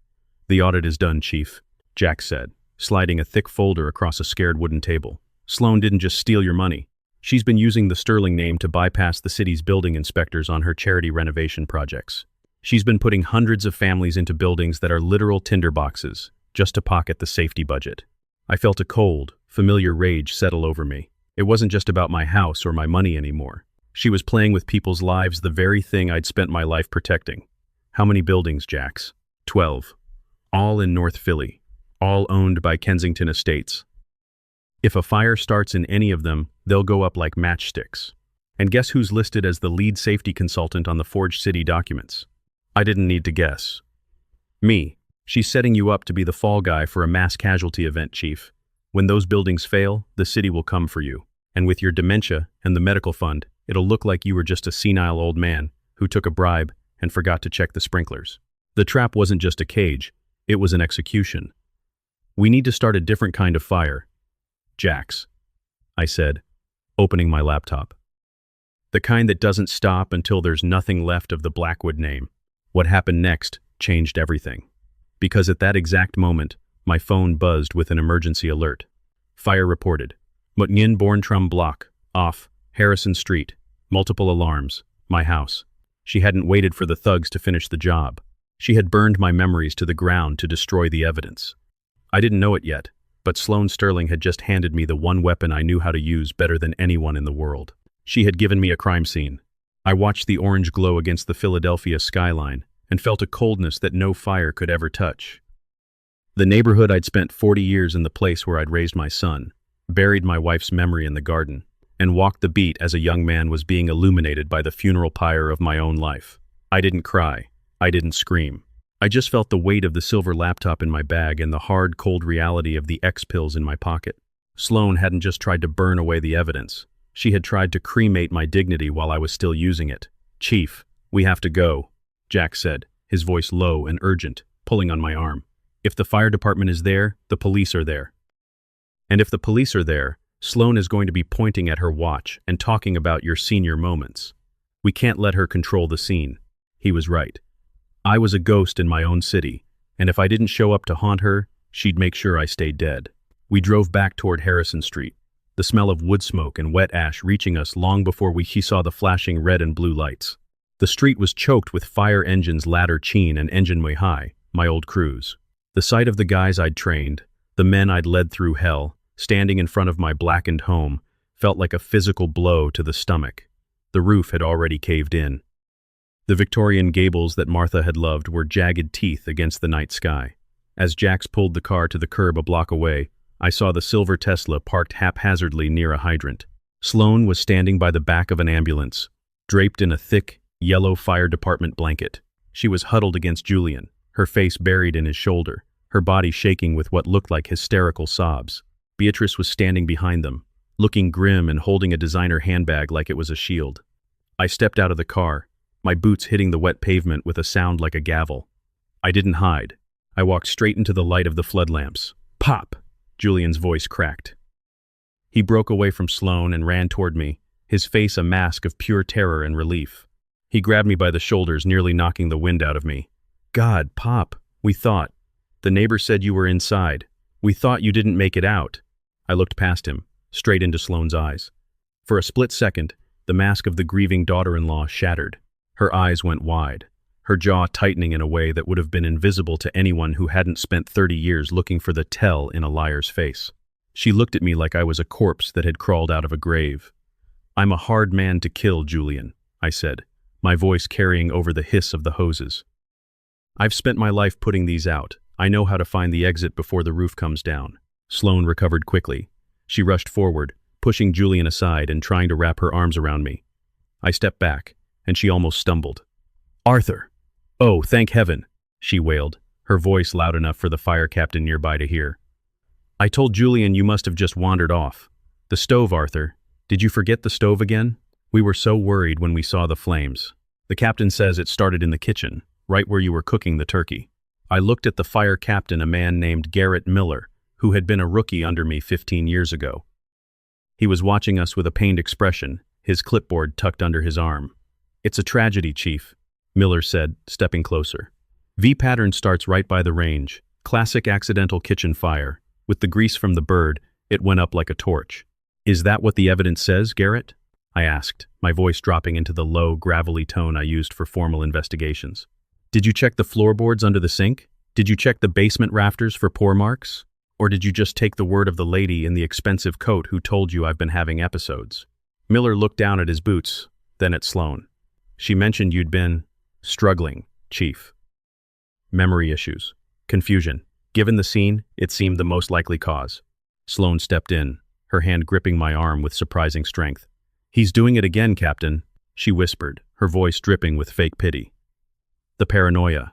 A: "The audit is done, Chief," Jax said, sliding a thick folder across a scared wooden table. "Sloane didn't just steal your money. She's been using the Sterling name to bypass the city's building inspectors on her charity renovation projects. She's been putting hundreds of families into buildings that are literal tinderboxes, just to pocket the safety budget." I felt a cold, familiar rage settle over me. It wasn't just about my house or my money anymore. She was playing with people's lives, the very thing I'd spent my life protecting. "How many buildings, Jax?" 12. All in North Philly. All owned by Kensington Estates. If a fire starts in any of them, they'll go up like matchsticks. And guess who's listed as the lead safety consultant on the forged city documents? I didn't need to guess. Me. She's setting you up to be the fall guy for a mass casualty event, Chief. When those buildings fail, the city will come for you. And with your dementia and the medical fund, it'll look like you were just a senile old man who took a bribe and forgot to check the sprinklers. The trap wasn't just a cage, it was an execution. We need to start a different kind of fire. Jax, I said, opening my laptop. The kind that doesn't stop until there's nothing left of the Blackwood name. What happened next changed everything. Because at that exact moment, my phone buzzed with an emergency alert. Fire reported. Mutnyin Borntrum Block, off, Harrison Street, multiple alarms, my house. She hadn't waited for the thugs to finish the job. She had burned my memories to the ground to destroy the evidence. I didn't know it yet, but Sloane Sterling had just handed me the one weapon I knew how to use better than anyone in the world. She had given me a crime scene. I watched the orange glow against the Philadelphia skyline and felt a coldness that no fire could ever touch. The neighborhood I'd spent 40 years in, the place where I'd raised my son, buried my wife's memory in the garden, and walked the beat as a young man was being illuminated by the funeral pyre of my own life. I didn't cry. I didn't scream. I just felt the weight of the silver laptop in my bag and the hard, cold reality of the X pills in my pocket. Sloane hadn't just tried to burn away the evidence. She had tried to cremate my dignity while I was still using it. Chief, we have to go, Jax said, his voice low and urgent, pulling on my arm. If the fire department is there, the police are there. And if the police are there, Sloane is going to be pointing at her watch and talking about your senior moments. We can't let her control the scene. He was right. I was a ghost in my own city, and if I didn't show up to haunt her, she'd make sure I stayed dead. We drove back toward Harrison Street, the smell of wood smoke and wet ash reaching us long before we saw the flashing red and blue lights. The street was choked with fire engines Ladder Cheen and Engine Way High, my old crews. The sight of the guys I'd trained, the men I'd led through hell, standing in front of my blackened home, felt like a physical blow to the stomach. The roof had already caved in. The Victorian gables that Martha had loved were jagged teeth against the night sky. As Jax pulled the car to the curb a block away, I saw the silver Tesla parked haphazardly near a hydrant. Sloane was standing by the back of an ambulance, draped in a thick, yellow fire department blanket. She was huddled against Julian, her face buried in his shoulder, her body shaking with what looked like hysterical sobs. Beatrice was standing behind them, looking grim and holding a designer handbag like it was a shield. I stepped out of the car, my boots hitting the wet pavement with a sound like a gavel. I didn't hide. I walked straight into the light of the flood lamps. Pop! Julian's voice cracked. He broke away from Sloane and ran toward me, his face a mask of pure terror and relief. He grabbed me by the shoulders, nearly knocking the wind out of me. God, Pop, we thought. The neighbor said you were inside. We thought you didn't make it out. I looked past him, straight into Sloane's eyes. For a split second, the mask of the grieving daughter-in-law shattered. Her eyes went wide, her jaw tightening in a way that would have been invisible to anyone who hadn't spent 30 years looking for the tell in a liar's face. She looked at me like I was a corpse that had crawled out of a grave. I'm a hard man to kill, Julian, I said, my voice carrying over the hiss of the hoses. I've spent my life putting these out. I know how to find the exit before the roof comes down. Sloane recovered quickly. She rushed forward, pushing Julian aside and trying to wrap her arms around me. I stepped back, and she almost stumbled. Arthur! Oh, thank heaven, she wailed, her voice loud enough for the fire captain nearby to hear. I told Julian you must have just wandered off. The stove, Arthur. Did you forget the stove again? We were so worried when we saw the flames. The captain says it started in the kitchen, right where you were cooking the turkey. I looked at the fire captain, a man named Garrett Miller, who had been a rookie under me 15 years ago. He was watching us with a pained expression, his clipboard tucked under his arm. It's a tragedy, Chief, Miller said, stepping closer. V-pattern starts right by the range. Classic accidental kitchen fire. With the grease from the bird, it went up like a torch. Is that what the evidence says, Garrett? I asked, my voice dropping into the low, gravelly tone I used for formal investigations. Did you check the floorboards under the sink? Did you check the basement rafters for pour marks? Or did you just take the word of the lady in the expensive coat who told you I've been having episodes? Miller looked down at his boots, then at Sloane. She mentioned you'd been struggling, Chief. Memory issues. Confusion. Given the scene, it seemed the most likely cause. Sloane stepped in, her hand gripping my arm with surprising strength. He's doing it again, Captain, she whispered, her voice dripping with fake pity. The paranoia.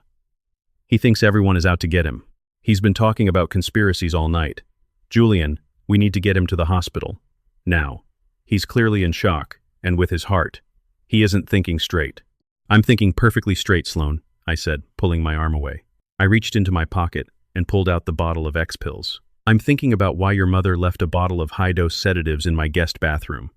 A: He thinks everyone is out to get him. He's been talking about conspiracies all night. Julian, we need to get him to the hospital. Now. He's clearly in shock, and with his heart. He isn't thinking straight. I'm thinking perfectly straight, Sloane, I said, pulling my arm away. I reached into my pocket and pulled out the bottle of X-Pills. I'm thinking about why your mother left a bottle of high-dose sedatives in my guest bathroom.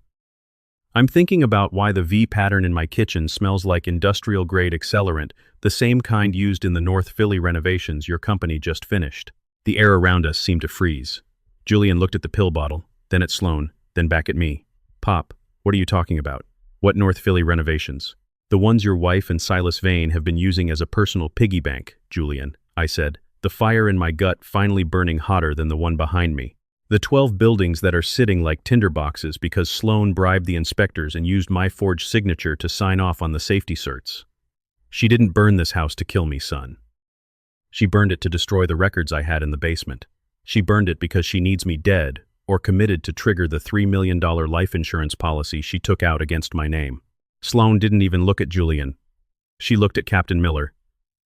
A: I'm thinking about why the V-pattern in my kitchen smells like industrial-grade accelerant, the same kind used in the North Philly renovations your company just finished. The air around us seemed to freeze. Julian looked at the pill bottle, then at Sloane, then back at me. Pop, what are you talking about? What North Philly renovations? The ones your wife and Silas Vane have been using as a personal piggy bank, Julian, I said, the fire in my gut finally burning hotter than the one behind me. The 12 buildings that are sitting like tinderboxes because Sloane bribed the inspectors and used my forged signature to sign off on the safety certs. She didn't burn this house to kill me, son. She burned it to destroy the records I had in the basement. She burned it because she needs me dead or committed to trigger the $3 million life insurance policy she took out against my name. Sloane didn't even look at Julian. She looked at Captain Miller.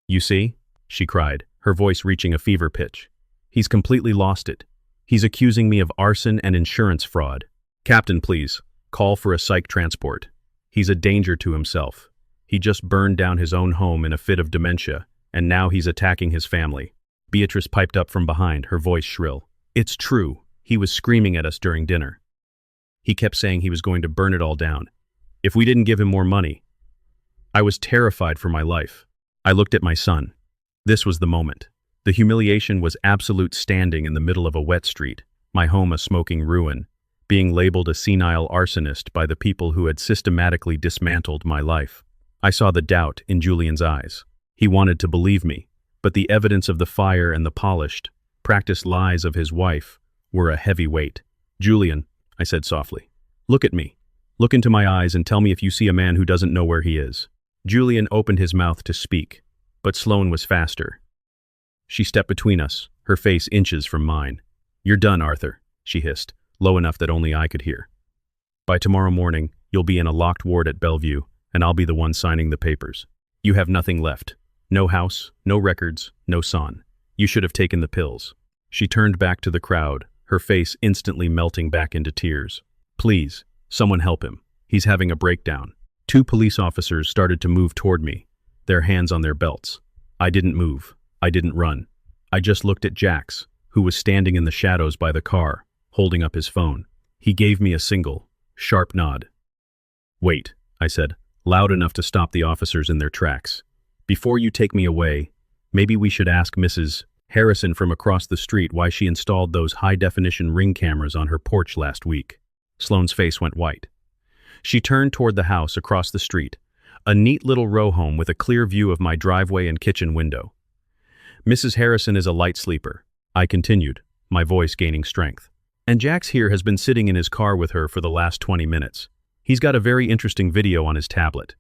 A: You see? She cried, her voice reaching a fever pitch. He's completely lost it. He's accusing me of arson and insurance fraud. Captain, please, call for a psych transport. He's a danger to himself. He just burned down his own home in a fit of dementia, and now he's attacking his family. Beatrice piped up from behind, her voice shrill. It's true. He was screaming at us during dinner. He kept saying he was going to burn it all down. If we didn't give him more money. I was terrified for my life. I looked at my son. This was the moment. The humiliation was absolute, standing in the middle of a wet street, my home a smoking ruin, being labeled a senile arsonist by the people who had systematically dismantled my life. I saw the doubt in Julian's eyes. He wanted to believe me, but the evidence of the fire and the polished, practiced lies of his wife were a heavy weight. Julian, I said softly, look at me. Look into my eyes and tell me if you see a man who doesn't know where he is. Julian opened his mouth to speak, but Sloane was faster. She stepped between us, her face inches from mine. You're done, Arthur, she hissed, low enough that only I could hear. By tomorrow morning, you'll be in a locked ward at Bellevue, and I'll be the one signing the papers. You have nothing left. No house, no records, no son. You should have taken the pills. She turned back to the crowd, her face instantly melting back into tears. Please, someone help him. He's having a breakdown. 2 police officers started to move toward me, their hands on their belts. I didn't move. I didn't run. I just looked at Jax, who was standing in the shadows by the car, holding up his phone. He gave me a single, sharp nod. Wait, I said, loud enough to stop the officers in their tracks. "Before you take me away, maybe we should ask Mrs. Harrison from across the street why she installed those high-definition ring cameras on her porch last week." Sloane's face went white. She turned toward the house across the street, a neat little row home with a clear view of my driveway and kitchen window. "Mrs. Harrison is a light sleeper," I continued, my voice gaining strength. "And Jax here has been sitting in his car with her for the last 20 minutes. He's got a very interesting video on his tablet.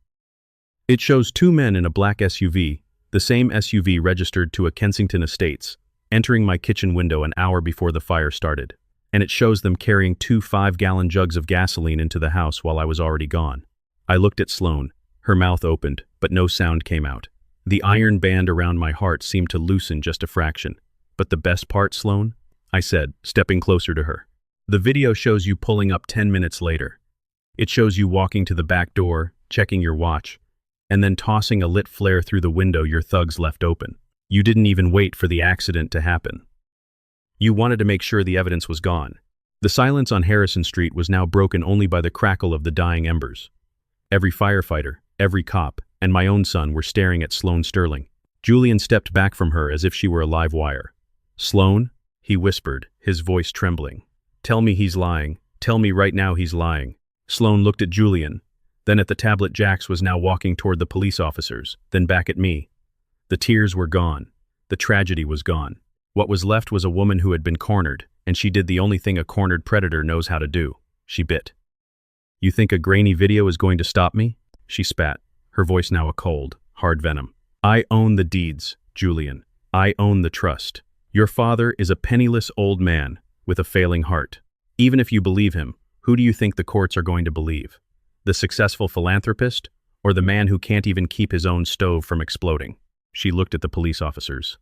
A: It shows two men in a black SUV, the same SUV registered to a Kensington Estates, entering my kitchen window an hour before the fire started. And it shows them carrying 2 5-gallon jugs of gasoline into the house while I was already gone." I looked at Sloane. Her mouth opened, but no sound came out. The iron band around my heart seemed to loosen just a fraction. "But the best part, Sloane?" I said, stepping closer to her. "The video shows you pulling up 10 minutes later. It shows you walking to the back door, checking your watch, and then tossing a lit flare through the window your thugs left open. You didn't even wait for the accident to happen. You wanted to make sure the evidence was gone." The silence on Harrison Street was now broken only by the crackle of the dying embers. Every firefighter, every cop, and my own son were staring at Sloane Sterling. Julian stepped back from her as if she were a live wire. "Sloane," he whispered, his voice trembling. "Tell me he's lying. Tell me right now he's lying." Sloane looked at Julian, then at the tablet Jax was now walking toward the police officers, then back at me. The tears were gone. The tragedy was gone. What was left was a woman who had been cornered, and she did the only thing a cornered predator knows how to do. She bit. "You think a grainy video is going to stop me?" She spat, her voice now a cold, hard venom. "I own the deeds, Julian. I own the trust. Your father is a penniless old man with a failing heart. Even if you believe him, who do you think the courts are going to believe? The successful philanthropist, or the man who can't even keep his own stove from exploding?" She looked at the police officers.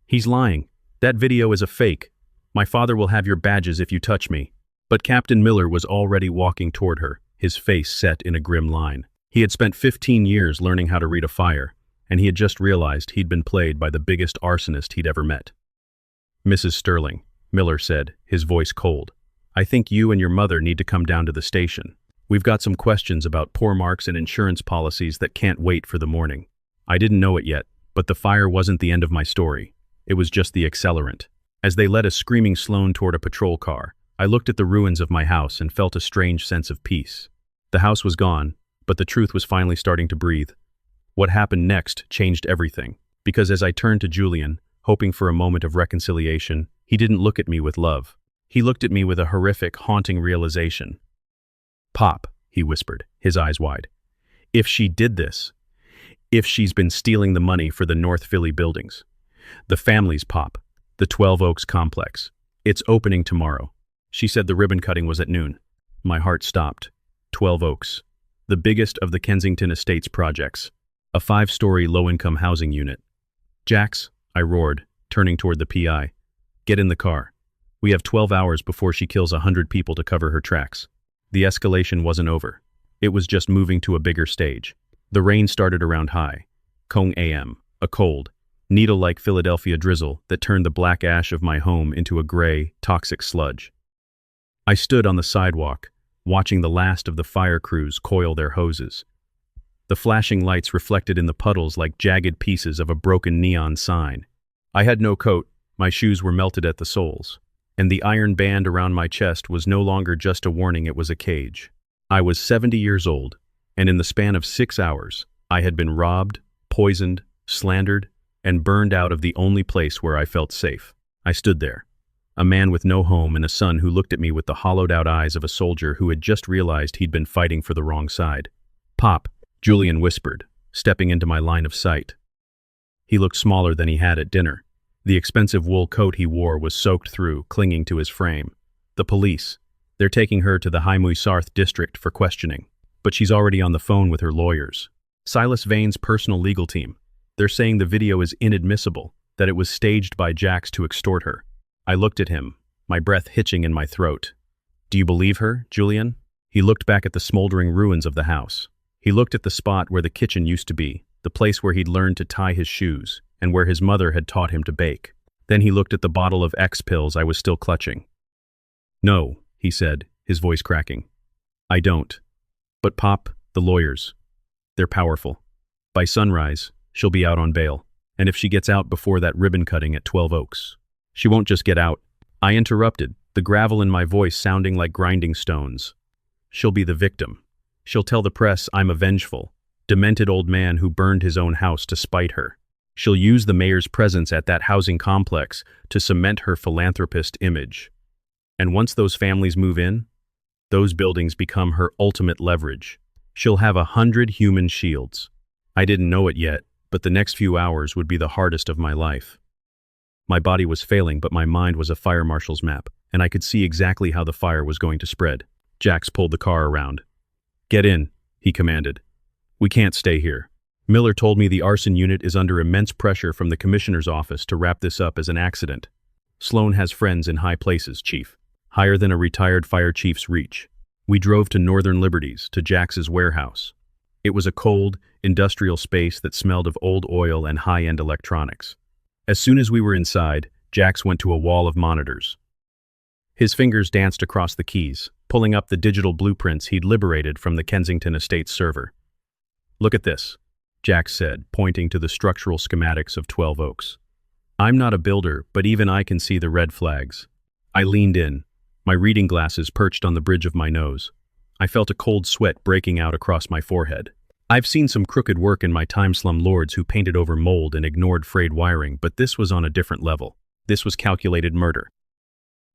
A: "He's lying. That video is a fake. My father will have your badges if you touch me." But Captain Miller was already walking toward her, his face set in a grim line. He had spent 15 years learning how to read a fire, and he had just realized he'd been played by the biggest arsonist he'd ever met. "Mrs. Sterling," Miller said, his voice cold, "I think you and your mother need to come down to the station. We've got some questions about poor marks and insurance policies that can't wait for the morning." I didn't know it yet, but the fire wasn't the end of my story. It was just the accelerant. As they led a screaming Sloane toward a patrol car, I looked at the ruins of my house and felt a strange sense of peace. The house was gone, but the truth was finally starting to breathe. What happened next changed everything, because as I turned to Julian, hoping for a moment of reconciliation, he didn't look at me with love. He looked at me with a horrific, haunting realization. "Pop," he whispered, his eyes wide. "If she did this, if she's been stealing the money for the North Philly buildings, the family's Pop, the 12 Oaks complex, it's opening tomorrow." She said the ribbon cutting was at noon. My heart stopped. 12 Oaks, the biggest of the Kensington Estates projects, a 5-story low-income housing unit. "Jax," I roared, turning toward the PI. "Get in the car. We have 12 hours before she kills 100 people to cover her tracks." The escalation wasn't over. It was just moving to a bigger stage. The rain started around high. Kong AM, a cold, needle-like Philadelphia drizzle that turned the black ash of my home into a gray, toxic sludge. I stood on the sidewalk, watching the last of the fire crews coil their hoses. The flashing lights reflected in the puddles like jagged pieces of a broken neon sign. I had no coat, my shoes were melted at the soles, and the iron band around my chest was no longer just a warning, it was a cage. I was 70 years old, and in the span of 6 hours, I had been robbed, poisoned, slandered, and burned out of the only place where I felt safe. I stood there, a man with no home and a son who looked at me with the hollowed-out eyes of a soldier who had just realized he'd been fighting for the wrong side. "Pop," Julian whispered, stepping into my line of sight. He looked smaller than he had at dinner. The expensive wool coat he wore was soaked through, clinging to his frame. "The police. They're taking her to the Highmuy Sarth district for questioning. But she's already on the phone with her lawyers. Silas Vane's personal legal team. They're saying the video is inadmissible, that it was staged by Jax to extort her." I looked at him, my breath hitching in my throat. "Do you believe her, Julian?" He looked back at the smoldering ruins of the house. He looked at the spot where the kitchen used to be, the place where he'd learned to tie his shoes, and where his mother had taught him to bake. Then he looked at the bottle of X pills I was still clutching. "No," he said, his voice cracking. "I don't. But Pop, the lawyers. They're powerful. By sunrise, she'll be out on bail. And if she gets out before that ribbon cutting at 12 Oaks, she won't just get out. I interrupted, the gravel in my voice sounding like grinding stones. She'll be the victim. She'll tell the press I'm a vengeful, demented old man who burned his own house to spite her. She'll use the mayor's presence at that housing complex to cement her philanthropist image. And once those families move in, those buildings become her ultimate leverage. She'll have 100 human shields. I didn't know it yet, but the next few hours would be the hardest of my life. My body was failing, but my mind was a fire marshal's map, and I could see exactly how the fire was going to spread. Jax pulled the car around. "Get in," he commanded. "We can't stay here." Miller told me the arson unit is under immense pressure from the commissioner's office to wrap this up as an accident. Sloan has friends in high places, Chief. Higher than a retired fire chief's reach. We drove to Northern Liberties, to Jax's warehouse. It was a cold, industrial space that smelled of old oil and high-end electronics. As soon as we were inside, Jax went to a wall of monitors. His fingers danced across the keys, pulling up the digital blueprints he'd liberated from the Kensington Estates server. "Look at this," Jax said, pointing to the structural schematics of 12 Oaks. "I'm not a builder, but even I can see the red flags." I leaned in, my reading glasses perched on the bridge of my nose. I felt a cold sweat breaking out across my forehead. I've seen some crooked work in my time-slum lords who painted over mold and ignored frayed wiring, but this was on a different level. This was calculated murder.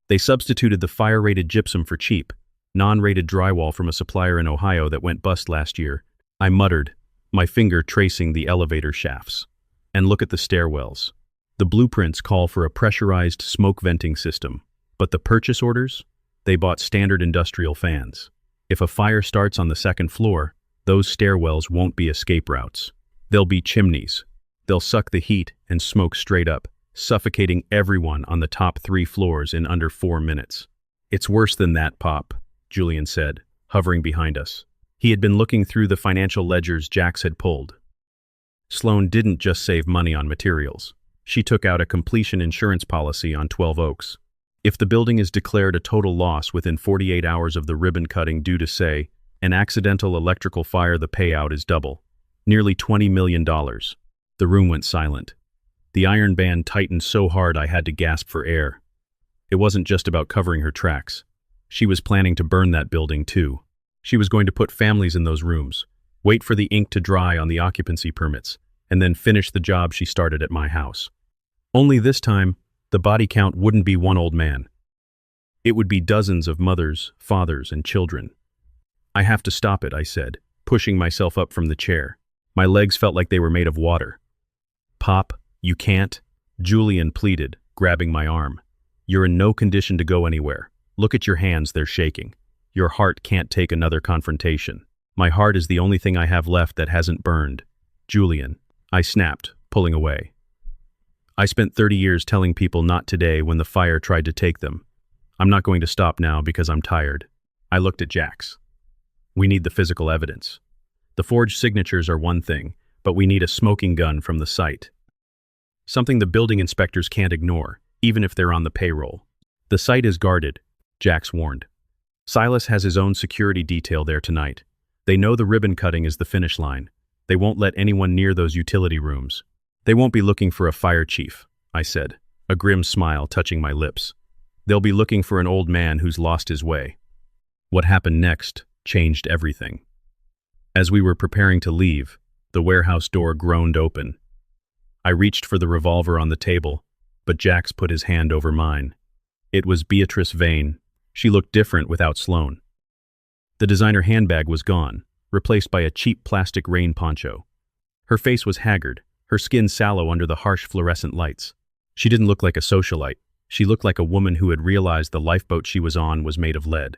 A: They substituted the fire-rated gypsum for cheap, non-rated drywall from a supplier in Ohio that went bust last year. I muttered, my finger tracing the elevator shafts. And look at the stairwells. The blueprints call for a pressurized smoke venting system, but the purchase orders? They bought standard industrial fans. If a fire starts on the second floor, those stairwells won't be escape routes. They'll be chimneys. They'll suck the heat and smoke straight up, suffocating everyone on the top 3 floors in under 4 minutes. "It's worse than that, Pop," Julian said, hovering behind us. He had been looking through the financial ledgers Jax had pulled. Sloan didn't just save money on materials. She took out a completion insurance policy on 12 Oaks. If the building is declared a total loss within 48 hours of the ribbon cutting due to, say, an accidental electrical fire, the payout is double. Nearly $20 million. The room went silent. The iron band tightened so hard I had to gasp for air. It wasn't just about covering her tracks. She was planning to burn that building too. She was going to put families in those rooms, wait for the ink to dry on the occupancy permits, and then finish the job she started at my house. Only this time, the body count wouldn't be one old man. It would be dozens of mothers, fathers, and children. "I have to stop it," I said, pushing myself up from the chair. My legs felt like they were made of water. "Pop, you can't," Julian pleaded, grabbing my arm. "You're in no condition to go anywhere. Look at your hands, they're shaking. Your heart can't take another confrontation." "My heart is the only thing I have left that hasn't burned." "Julian," I snapped, pulling away. "I spent 30 years telling people not today when the fire tried to take them. I'm not going to stop now because I'm tired." I looked at Jax. "We need the physical evidence. The forged signatures are one thing, but we need a smoking gun from the site. Something the building inspectors can't ignore, even if they're on the payroll." "The site is guarded," Jax warned. "Silas has his own security detail there tonight. They know the ribbon cutting is the finish line. They won't let anyone near those utility rooms. They won't be looking for a fire chief," I said, a grim smile touching my lips. "They'll be looking for an old man who's lost his way." What happened next changed everything. As we were preparing to leave, the warehouse door groaned open. I reached for the revolver on the table, but Jax put his hand over mine. It was Beatrice Vane. She looked different without Sloan. The designer handbag was gone, replaced by a cheap plastic rain poncho. Her face was haggard, her skin sallow under the harsh fluorescent lights. She didn't look like a socialite. She looked like a woman who had realized the lifeboat she was on was made of lead.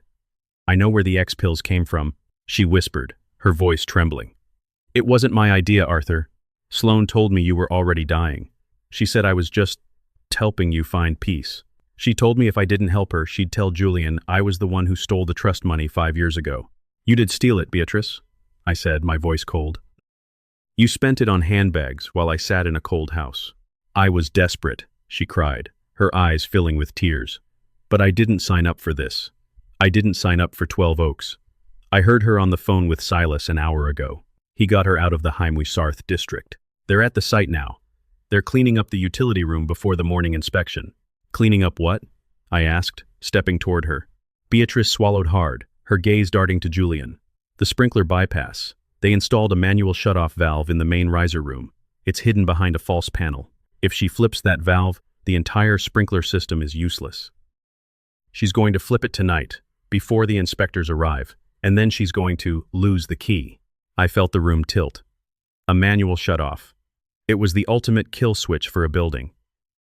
A: "I know where the X pills came from," she whispered, her voice trembling. "It wasn't my idea, Arthur. Sloan told me you were already dying. She said I was just helping you find peace. She told me if I didn't help her, she'd tell Julian I was the one who stole the trust money 5 years ago." "You did steal it, Beatrice," I said, my voice cold. "You spent it on handbags while I sat in a cold house." "I was desperate," she cried, her eyes filling with tears. "But I didn't sign up for this. I didn't sign up for 12 Oaks. I heard her on the phone with Silas an hour ago. He got her out of the Heimweisarth district. They're at the site now. They're cleaning up the utility room before the morning inspection. Cleaning up what? I asked, stepping toward her. Beatrice swallowed hard, her gaze darting to Julian. The sprinkler bypass. They installed a manual shutoff valve in the main riser room. It's hidden behind a false panel. If she flips that valve, the entire sprinkler system is useless. She's going to flip it tonight, before the inspectors arrive, and then she's going to lose the key. I felt the room tilt. A manual shutoff. It was the ultimate kill switch for a building.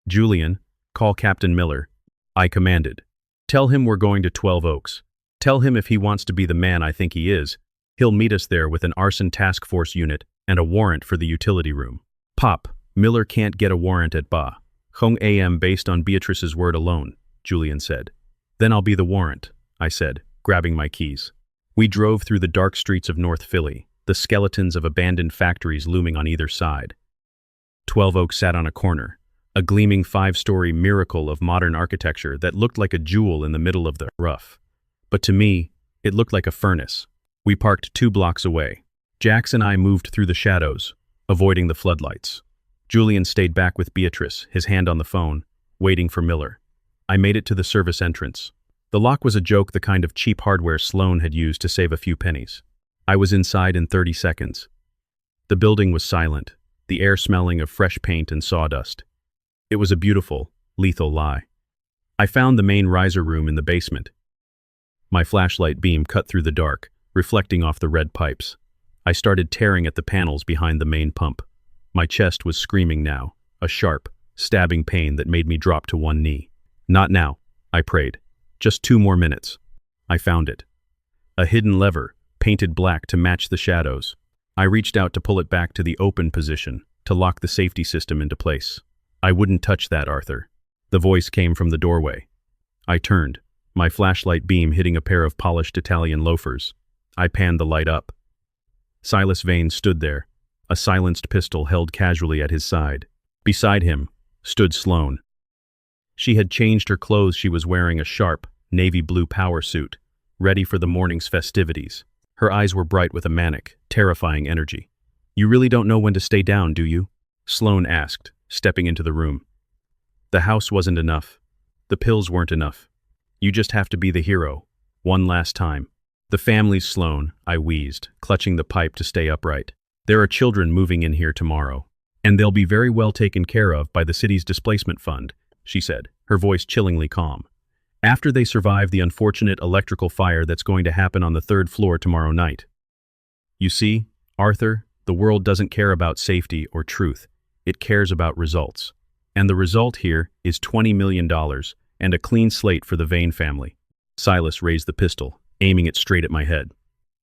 A: Julian, call Captain Miller. I commanded. Tell him we're going to 12 Oaks. Tell him if he wants to be the man I think he is, he'll meet us there with an arson task force unit and a warrant for the utility room. Pop, Miller can't get a warrant at Ba. Hong AM based on Beatrice's word alone, Julian said. Then I'll be the warrant, I said, grabbing my keys. We drove through the dark streets of North Philly, the skeletons of abandoned factories looming on either side. 12 Oaks sat on a corner, a gleaming 5-story miracle of modern architecture that looked like a jewel in the middle of the rough. But to me, it looked like a furnace. We parked 2 blocks away. Jax and I moved through the shadows, avoiding the floodlights. Julian stayed back with Beatrice, his hand on the phone, waiting for Miller. I made it to the service entrance. The lock was a joke, the kind of cheap hardware Sloan had used to save a few pennies. I was inside in 30 seconds. The building was silent, the air smelling of fresh paint and sawdust. It was a beautiful, lethal lie. I found the main riser room in the basement. My flashlight beam cut through the dark, reflecting off the red pipes. I started tearing at the panels behind the main pump. My chest was screaming now, a sharp, stabbing pain that made me drop to one knee. Not now, I prayed. Just 2 more minutes. I found it. A hidden lever, painted black to match the shadows. I reached out to pull it back to the open position, to lock the safety system into place. I wouldn't touch that, Arthur. The voice came from the doorway. I turned, my flashlight beam hitting a pair of polished Italian loafers. I panned the light up. Silas Vane stood there, a silenced pistol held casually at his side. Beside him stood Sloan. She had changed her clothes. She was wearing a sharp, navy blue power suit, ready for the morning's festivities. Her eyes were bright with a manic, terrifying energy. You really don't know when to stay down, do you? Sloan asked, stepping into the room. The house wasn't enough. The pills weren't enough. You just have to be the hero, one last time. The family's Sloan, I wheezed, clutching the pipe to stay upright. There are children moving in here tomorrow, and they'll be very well taken care of by the city's displacement fund, she said, her voice chillingly calm. After they survive the unfortunate electrical fire that's going to happen on the 3rd floor tomorrow night. You see, Arthur, the world doesn't care about safety or truth. It cares about results. And the result here is $20 million and a clean slate for the Vane family. Silas raised the pistol, aiming it straight at my head.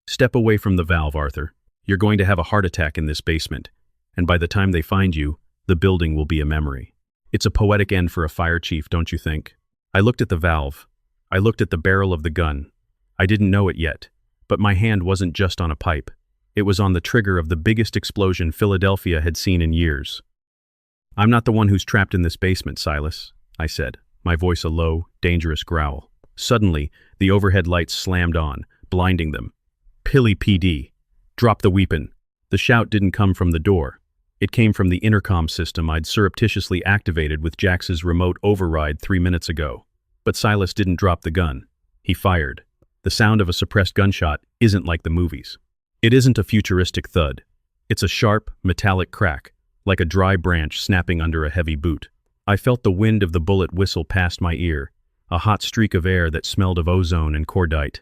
A: Step away from the valve, Arthur. You're going to have a heart attack in this basement, and by the time they find you, the building will be a memory. It's a poetic end for a fire chief, don't you think? I looked at the valve. I looked at the barrel of the gun. I didn't know it yet, but my hand wasn't just on a pipe. It was on the trigger of the biggest explosion Philadelphia had seen in years. I'm not the one who's trapped in this basement, Silas, I said, my voice a low, dangerous growl. Suddenly, the overhead lights slammed on, blinding them. Pilly PD. Drop the weapon. The shout didn't come from the door. It came from the intercom system I'd surreptitiously activated with Jax's remote override 3 minutes ago. But Silas didn't drop the gun. He fired. The sound of a suppressed gunshot isn't like the movies. It isn't a futuristic thud. It's a sharp, metallic crack, like a dry branch snapping under a heavy boot. I felt the wind of the bullet whistle past my ear, a hot streak of air that smelled of ozone and cordite.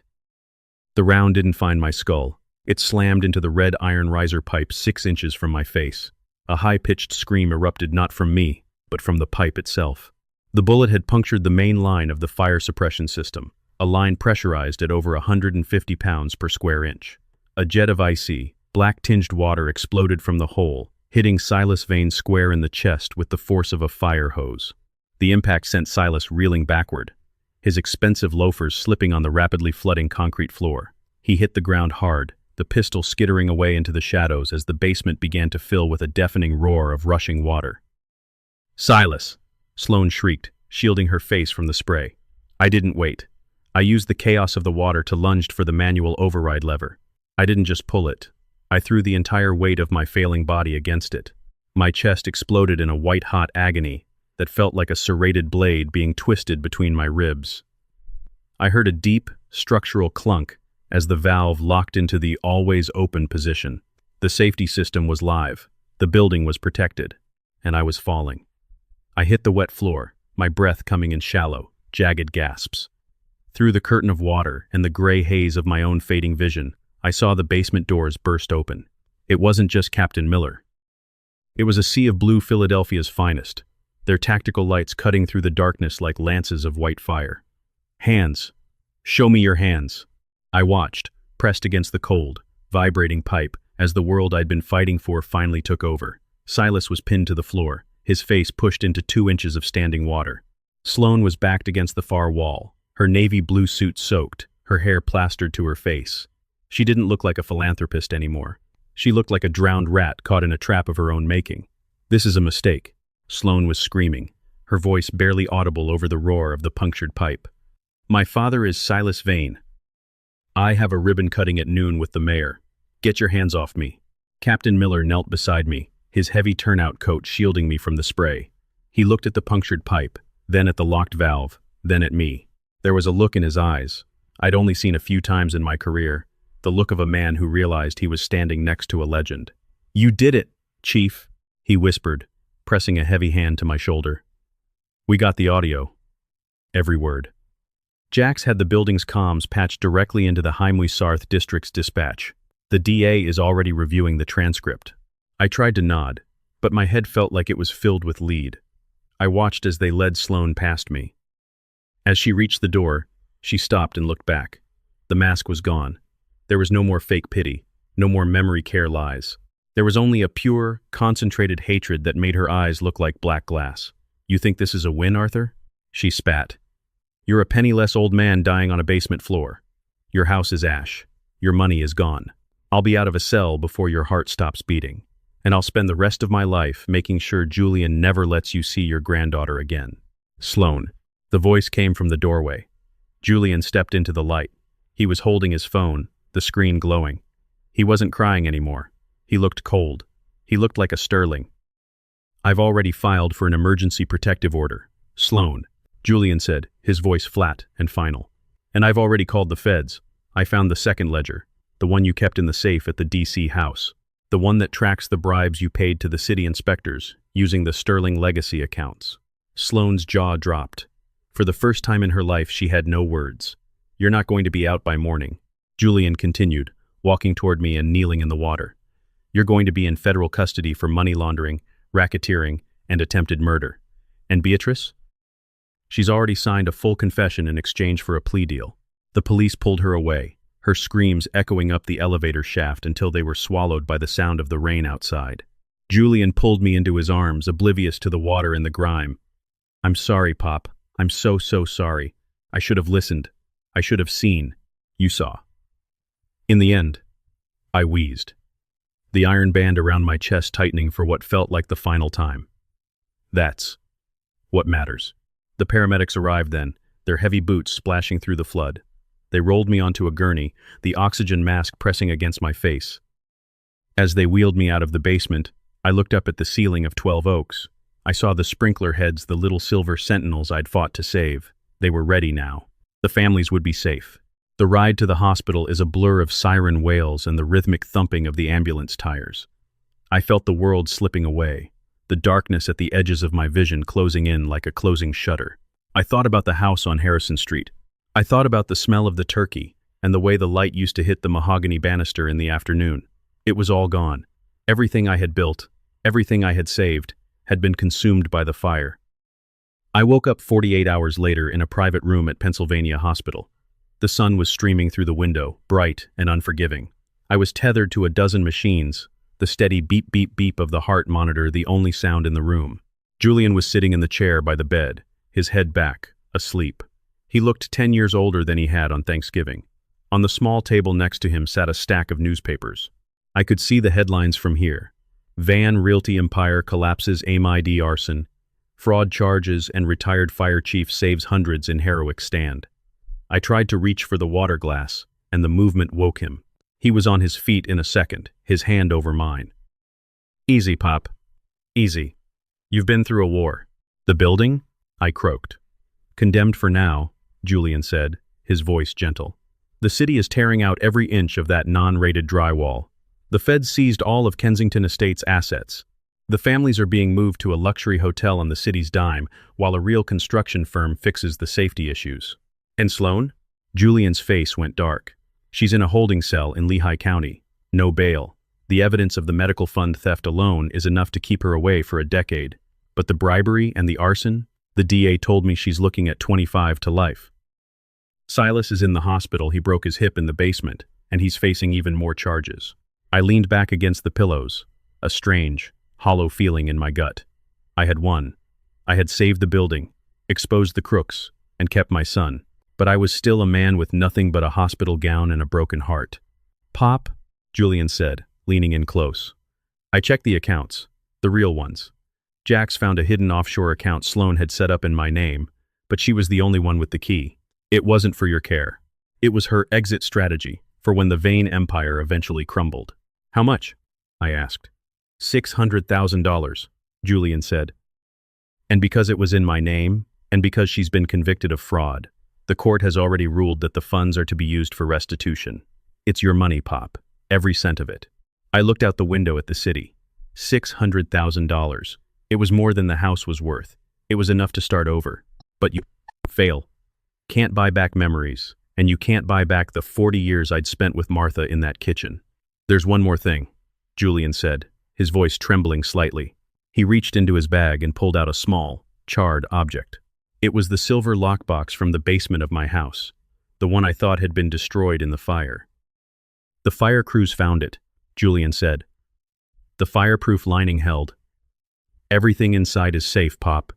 A: The round didn't find my skull. It slammed into the red iron riser pipe 6 inches from my face. A high-pitched scream erupted not from me, but from the pipe itself. The bullet had punctured the main line of the fire suppression system, a line pressurized at over 150 pounds per square inch. A jet of icy, black-tinged water exploded from the hole, hitting Silas Vane square in the chest with the force of a fire hose. The impact sent Silas reeling backward, his expensive loafers slipping on the rapidly flooding concrete floor. He hit the ground hard, the pistol skittering away into the shadows as the basement began to fill with a deafening roar of rushing water. Silas! Sloan shrieked, shielding her face from the spray. I didn't wait. I used the chaos of the water to lunge for the manual override lever. I didn't just pull it. I threw the entire weight of my failing body against it. My chest exploded in a white-hot agony that felt like a serrated blade being twisted between my ribs. I heard a deep, structural clunk as the valve locked into the always-open position. The safety system was live, the building was protected, and I was falling. I hit the wet floor, my breath coming in shallow, jagged gasps. Through the curtain of water and the gray haze of my own fading vision, I saw the basement doors burst open. It wasn't just Captain Miller. It was a sea of blue Philadelphia's finest, their tactical lights cutting through the darkness like lances of white fire. Hands. Show me your hands. I watched, pressed against the cold, vibrating pipe, as the world I'd been fighting for finally took over. Silas was pinned to the floor, his face pushed into 2 inches of standing water. Sloane was backed against the far wall, her navy blue suit soaked, her hair plastered to her face. She didn't look like a philanthropist anymore. She looked like a drowned rat caught in a trap of her own making. "This is a mistake," Sloane was screaming, her voice barely audible over the roar of the punctured pipe. "My father is Silas Vane. I have a ribbon cutting at noon with the mayor. Get your hands off me." Captain Miller knelt beside me, his heavy turnout coat shielding me from the spray. He looked at the punctured pipe, then at the locked valve, then at me. There was a look in his eyes I'd only seen a few times in my career, the look of a man who realized he was standing next to a legend. "You did it, Chief," he whispered, pressing a heavy hand to my shoulder. "We got the audio." Every word. Jax had the building's comms patched directly into the Hymwe-Sarth District's dispatch. The DA is already reviewing the transcript. I tried to nod, but my head felt like it was filled with lead. I watched as they led Sloane past me. As she reached the door, she stopped and looked back. The mask was gone. There was no more fake pity, no more memory care lies. There was only a pure, concentrated hatred that made her eyes look like black glass. "You think this is a win, Arthur?" She spat. "You're a penniless old man dying on a basement floor. Your house is ash. Your money is gone. I'll be out of a cell before your heart stops beating. And I'll spend the rest of my life making sure Julian never lets you see your granddaughter again." "Sloane." The voice came from the doorway. Julian stepped into the light. He was holding his phone, the screen glowing. He wasn't crying anymore. He looked cold. He looked like a sterling. "I've already filed for an emergency protective order. Sloane," Julian said, his voice flat and final. "And I've already called the feds. I found the second ledger, the one you kept in the safe at the DC house, the one that tracks the bribes you paid to the city inspectors using the Sterling Legacy accounts." Sloane's jaw dropped. For the first time in her life, she had no words. "You're not going to be out by morning," Julian continued, walking toward me and kneeling in the water. "You're going to be in federal custody for money laundering, racketeering, and attempted murder. And Beatrice? She's already signed a full confession in exchange for a plea deal." The police pulled her away, her screams echoing up the elevator shaft until they were swallowed by the sound of the rain outside. Julian pulled me into his arms, oblivious to the water and the grime. "I'm sorry, Pop. I'm so sorry. I should have listened. I should have seen. You saw." In the end, I wheezed, the iron band around my chest tightening for what felt like the final time. That's what matters. The paramedics arrived then, their heavy boots splashing through the flood. They rolled me onto a gurney, the oxygen mask pressing against my face. As they wheeled me out of the basement, I looked up at the ceiling of 12 Oaks. I saw the sprinkler heads, the little silver sentinels I'd fought to save. They were ready now. The families would be safe. The ride to the hospital is a blur of siren wails and the rhythmic thumping of the ambulance tires. I felt the world slipping away, the darkness at the edges of my vision closing in like a closing shutter. I thought about the house on Harrison Street. I thought about the smell of the turkey and the way the light used to hit the mahogany banister in the afternoon. It was all gone. Everything I had built, everything I had saved, had been consumed by the fire. I woke up 48 hours later in a private room at Pennsylvania Hospital. The sun was streaming through the window, bright and unforgiving. I was tethered to a dozen machines, the steady beep beep beep of the heart monitor the only sound in the room. Julian was sitting in the chair by the bed, his head back, asleep. He looked 10 years older than he had on Thanksgiving. On the small table next to him sat a stack of newspapers. I could see the headlines from here. Van Realty Empire collapses AIM-ID arson. Fraud charges and retired fire chief saves hundreds in heroic stand. I tried to reach for the water glass, and the movement woke him. He was on his feet in a second, his hand over mine. Easy, Pop. Easy. You've been through a war. The building? I croaked. Condemned for now, Julian said, his voice gentle. The city is tearing out every inch of that non-rated drywall. The feds seized all of Kensington Estates' assets. The families are being moved to a luxury hotel on the city's dime, while a real construction firm fixes the safety issues. And Sloane? Julian's face went dark. She's in a holding cell in Lehigh County. No bail. The evidence of the medical fund theft alone is enough to keep her away for a decade. But the bribery and the arson? The DA told me she's looking at 25 to life. Silas is in the hospital. He broke his hip in the basement, and he's facing even more charges. I leaned back against the pillows, a strange, hollow feeling in my gut. I had won. I had saved the building, exposed the crooks, and kept my son. But I was still a man with nothing but a hospital gown and a broken heart. Pop, Julian said, leaning in close. I checked the accounts, the real ones. Jax found a hidden offshore account Sloane had set up in my name, but she was the only one with the key. It wasn't for your care. It was her exit strategy for when the Vane empire eventually crumbled. How much? I asked. $600,000, Julian said. And because it was in my name, and because she's been convicted of fraud, the court has already ruled that the funds are to be used for restitution. It's your money, Pop. Every cent of it. I looked out the window at the city. $600,000. It was more than the house was worth. It was enough to start over. But you fail. Can't buy back memories, and you can't buy back the 40 years I'd spent with Martha in that kitchen. There's one more thing, Julian said, his voice trembling slightly. He reached into his bag and pulled out a small, charred object. It was the silver lockbox from the basement of my house, the one I thought had been destroyed in the fire. The fire crews found it, Julian said. The fireproof lining held. Everything inside is safe, Pop.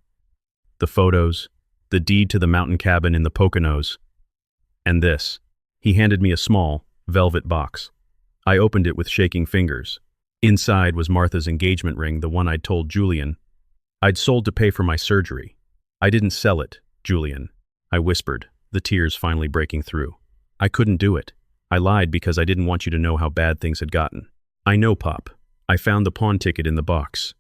A: The photos, the deed to the mountain cabin in the Poconos, and this. He handed me a small, velvet box. I opened it with shaking fingers. Inside was Martha's engagement ring, the one I'd told Julian I'd sold to pay for my surgery. I didn't sell it, Julian, I whispered, the tears finally breaking through. I couldn't do it. I lied because I didn't want you to know how bad things had gotten. I know, Pop. I found the pawn ticket in the box.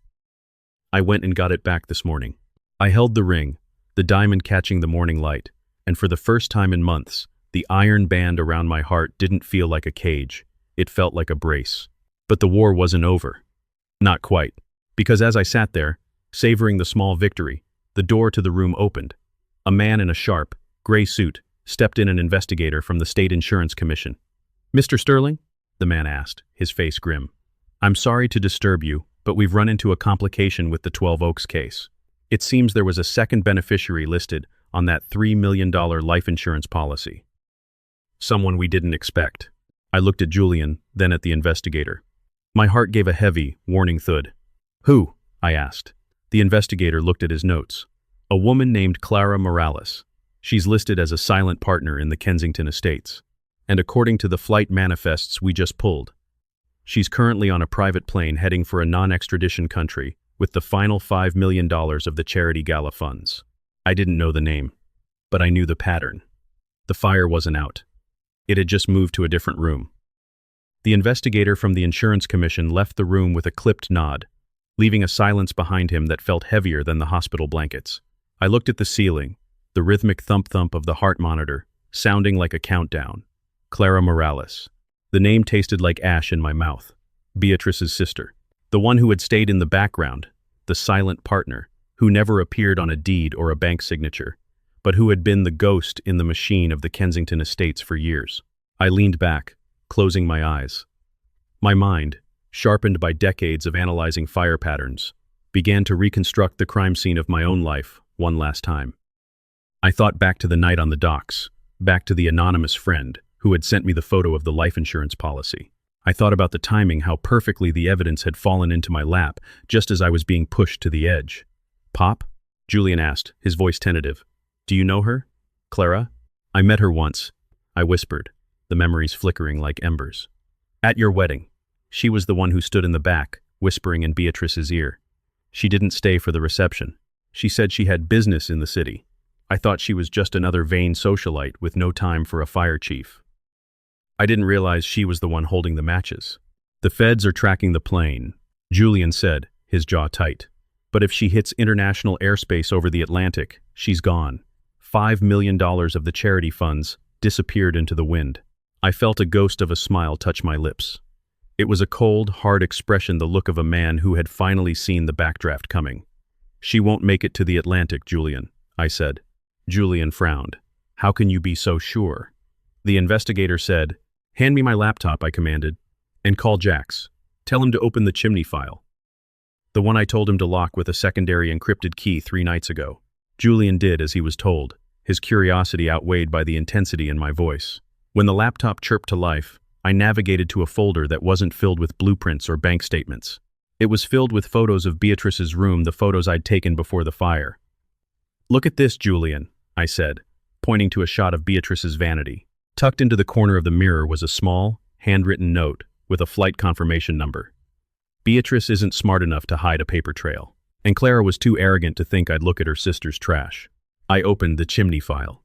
A: I went and got it back this morning. I held the ring, the diamond catching the morning light, and for the first time in months, the iron band around my heart didn't feel like a cage. It felt like a brace. But the war wasn't over. Not quite. Because as I sat there, savoring the small victory, the door to the room opened. A man in a sharp, gray suit stepped in, an investigator from the State Insurance Commission. Mr. Sterling? The man asked, his face grim. I'm sorry to disturb you, but we've run into a complication with the 12 Oaks case. It seems there was a second beneficiary listed on that $3 million life insurance policy. Someone we didn't expect. I looked at Julian, then at the investigator. My heart gave a heavy, warning thud. Who? I asked. The investigator looked at his notes. A woman named Clara Morales. She's listed as a silent partner in the Kensington Estates. And according to the flight manifests we just pulled, she's currently on a private plane heading for a non-extradition country with the final $5 million of the charity gala funds. I didn't know the name, but I knew the pattern. The fire wasn't out. It had just moved to a different room. The investigator from the Insurance Commission left the room with a clipped nod, leaving a silence behind him that felt heavier than the hospital blankets. I looked at the ceiling, the rhythmic thump-thump of the heart monitor, sounding like a countdown. Clara Morales. The name tasted like ash in my mouth. Beatrice's sister. The one who had stayed in the background, the silent partner, who never appeared on a deed or a bank signature, but who had been the ghost in the machine of the Kensington Estates for years. I leaned back, closing my eyes. My mind, sharpened by decades of analyzing fire patterns, began to reconstruct the crime scene of my own life one last time. I thought back to the night on the docks, back to the anonymous friend who had sent me the photo of the life insurance policy. I thought about the timing, how perfectly the evidence had fallen into my lap just as I was being pushed to the edge. Pop? Julian asked, his voice tentative. Do you know her? Clara? I met her once, I whispered, the memories flickering like embers. At your wedding. She was the one who stood in the back, whispering in Beatrice's ear. She didn't stay for the reception. She said she had business in the city. I thought she was just another vain socialite with no time for a fire chief. I didn't realize she was the one holding the matches. The feds are tracking the plane, Julian said, his jaw tight. But if she hits international airspace over the Atlantic, she's gone. $5 million of the charity funds disappeared into the wind. I felt a ghost of a smile touch my lips. It was a cold, hard expression, the look of a man who had finally seen the backdraft coming. She won't make it to the Atlantic, Julian, I said. Julian frowned. How can you be so sure? The investigator said, Hand me my laptop, I commanded, and call Jax. Tell him to open the chimney file. The one I told him to lock with a secondary encrypted key 3 nights ago. Julian did as he was told, his curiosity outweighed by the intensity in my voice. When the laptop chirped to life, I navigated to a folder that wasn't filled with blueprints or bank statements. It was filled with photos of Beatrice's room, the photos I'd taken before the fire. Look at this, Julian, I said, pointing to a shot of Beatrice's vanity. Tucked into the corner of the mirror was a small, handwritten note with a flight confirmation number. Beatrice isn't smart enough to hide a paper trail, and Clara was too arrogant to think I'd look at her sister's trash. I opened the chimney file.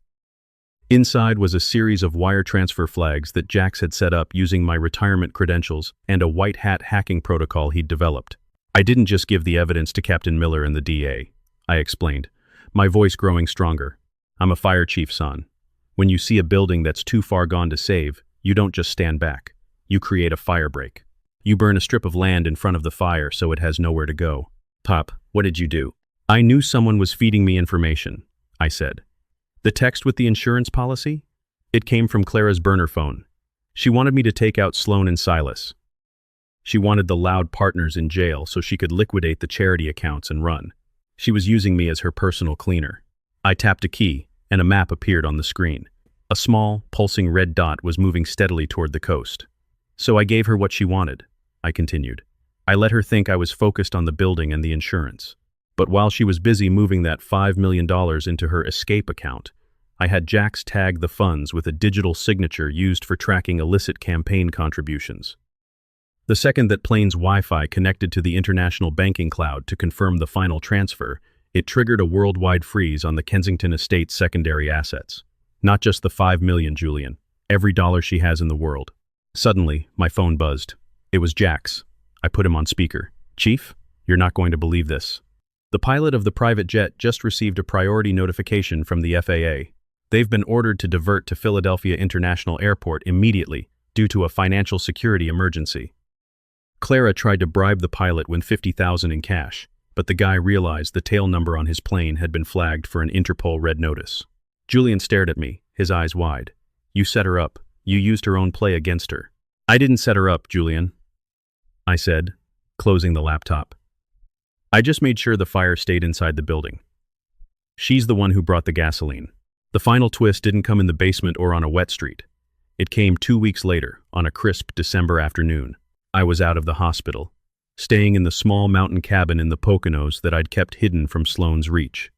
A: Inside was a series of wire transfer flags that Jax had set up using my retirement credentials and a white hat hacking protocol he'd developed. I didn't just give the evidence to Captain Miller and the DA, I explained, my voice growing stronger. I'm a fire chief, son. When you see a building that's too far gone to save, you don't just stand back. You create a fire break. You burn a strip of land in front of the fire so it has nowhere to go. Pop, what did you do? I knew someone was feeding me information, I said. The text with the insurance policy? It came from Clara's burner phone. She wanted me to take out Sloan and Silas. She wanted the loud partners in jail so she could liquidate the charity accounts and run. She was using me as her personal cleaner. I tapped a key, and a map appeared on the screen. A small, pulsing red dot was moving steadily toward the coast. So I gave her what she wanted, I continued. I let her think I was focused on the building and the insurance. But while she was busy moving that $5 million into her escape account, I had Jax tag the funds with a digital signature used for tracking illicit campaign contributions. The second that plane's Wi-Fi connected to the international banking cloud to confirm the final transfer, it triggered a worldwide freeze on the Kensington estate's secondary assets. Not just the $5 million, Julian. Every dollar she has in the world. Suddenly, my phone buzzed. It was Jax. I put him on speaker. Chief, you're not going to believe this. The pilot of the private jet just received a priority notification from the FAA. They've been ordered to divert to Philadelphia International Airport immediately due to a financial security emergency. Clara tried to bribe the pilot with $50,000 in cash, but the guy realized the tail number on his plane had been flagged for an Interpol red notice. Julian stared at me, his eyes wide. You set her up. You used her own play against her. I didn't set her up, Julian, I said, closing the laptop. I just made sure the fire stayed inside the building. She's the one who brought the gasoline. The final twist didn't come in the basement or on a wet street. It came 2 weeks later, on a crisp December afternoon. I was out of the hospital, staying in the small mountain cabin in the Poconos that I'd kept hidden from Sloane's reach.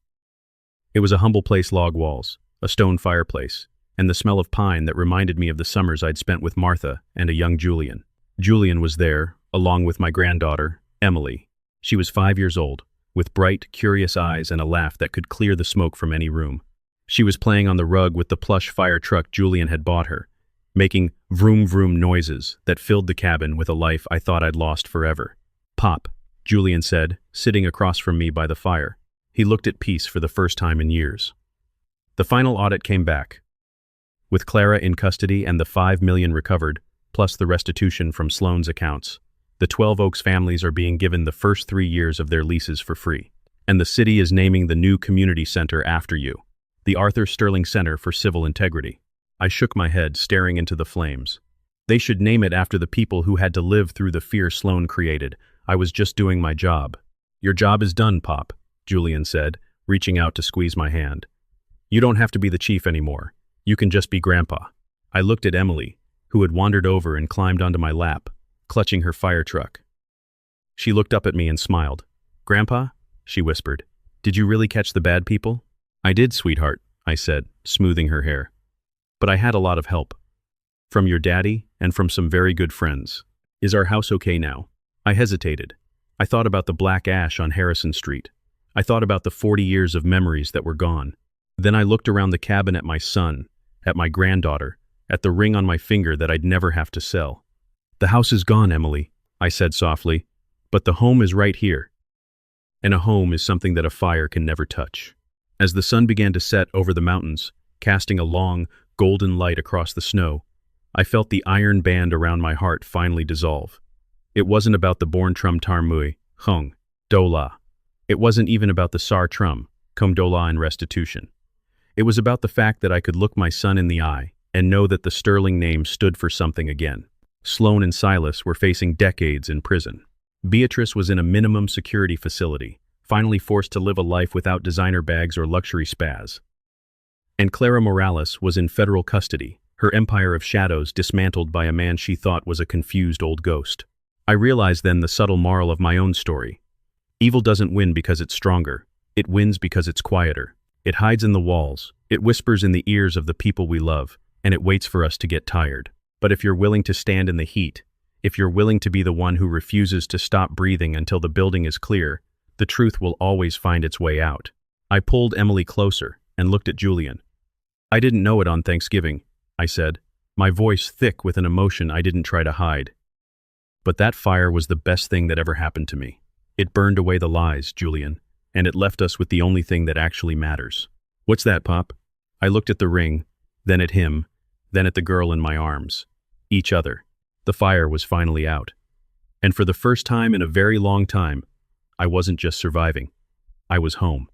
A: It was a humble place, log walls, a stone fireplace, and the smell of pine that reminded me of the summers I'd spent with Martha and a young Julian. Julian was there, along with my granddaughter, Emily. She was 5 years old, with bright, curious eyes and a laugh that could clear the smoke from any room. She was playing on the rug with the plush fire truck Julian had bought her, making vroom vroom noises that filled the cabin with a life I thought I'd lost forever. Pop, Julian said, sitting across from me by the fire. He looked at peace for the first time in years. The final audit came back. With Clara in custody and the $5 million recovered, plus the restitution from Sloane's accounts, the 12 Oaks families are being given the first 3 years of their leases for free. And the city is naming the new community center after you, the Arthur Sterling Center for Civil Integrity. I shook my head, staring into the flames. They should name it after the people who had to live through the fear Sloane created. I was just doing my job. Your job is done, Pop, Julian said, reaching out to squeeze my hand. You don't have to be the chief anymore. You can just be Grandpa. I looked at Emily, who had wandered over and climbed onto my lap, clutching her fire truck. She looked up at me and smiled. Grandpa, she whispered, did you really catch the bad people? I did, sweetheart, I said, smoothing her hair. But I had a lot of help. From your daddy and from some very good friends. Is our house okay now? I hesitated. I thought about the black ash on Harrison Street. I thought about the 40 years of memories that were gone. Then I looked around the cabin at my son, at my granddaughter, at the ring on my finger that I'd never have to sell. "The house is gone, Emily," I said softly, "but the home is right here." And a home is something that a fire can never touch. As the sun began to set over the mountains, casting a long, golden light across the snow, I felt the iron band around my heart finally dissolve. It wasn't about the Born Trum Tarmui, Hung, Dola. It wasn't even about the Sar Trum, Cum Dola and restitution. It was about the fact that I could look my son in the eye and know that the sterling name stood for something again. Sloane and Silas were facing decades in prison. Beatrice was in a minimum security facility, finally forced to live a life without designer bags or luxury spas. And Clara Morales was in federal custody, her empire of shadows dismantled by a man she thought was a confused old ghost. I realized then the subtle moral of my own story. Evil doesn't win because it's stronger. It wins because it's quieter. It hides in the walls. It whispers in the ears of the people we love, and it waits for us to get tired. But if you're willing to stand in the heat, if you're willing to be the one who refuses to stop breathing until the building is clear, the truth will always find its way out. I pulled Emily closer and looked at Julian. "I didn't know it on Thanksgiving," I said, my voice thick with an emotion I didn't try to hide. "But that fire was the best thing that ever happened to me. It burned away the lies, Julian, and it left us with the only thing that actually matters." "What's that, Pop?" I looked at the ring, then at him, then at the girl in my arms. Each other. The fire was finally out. And for the first time in a very long time, I wasn't just surviving. I was home.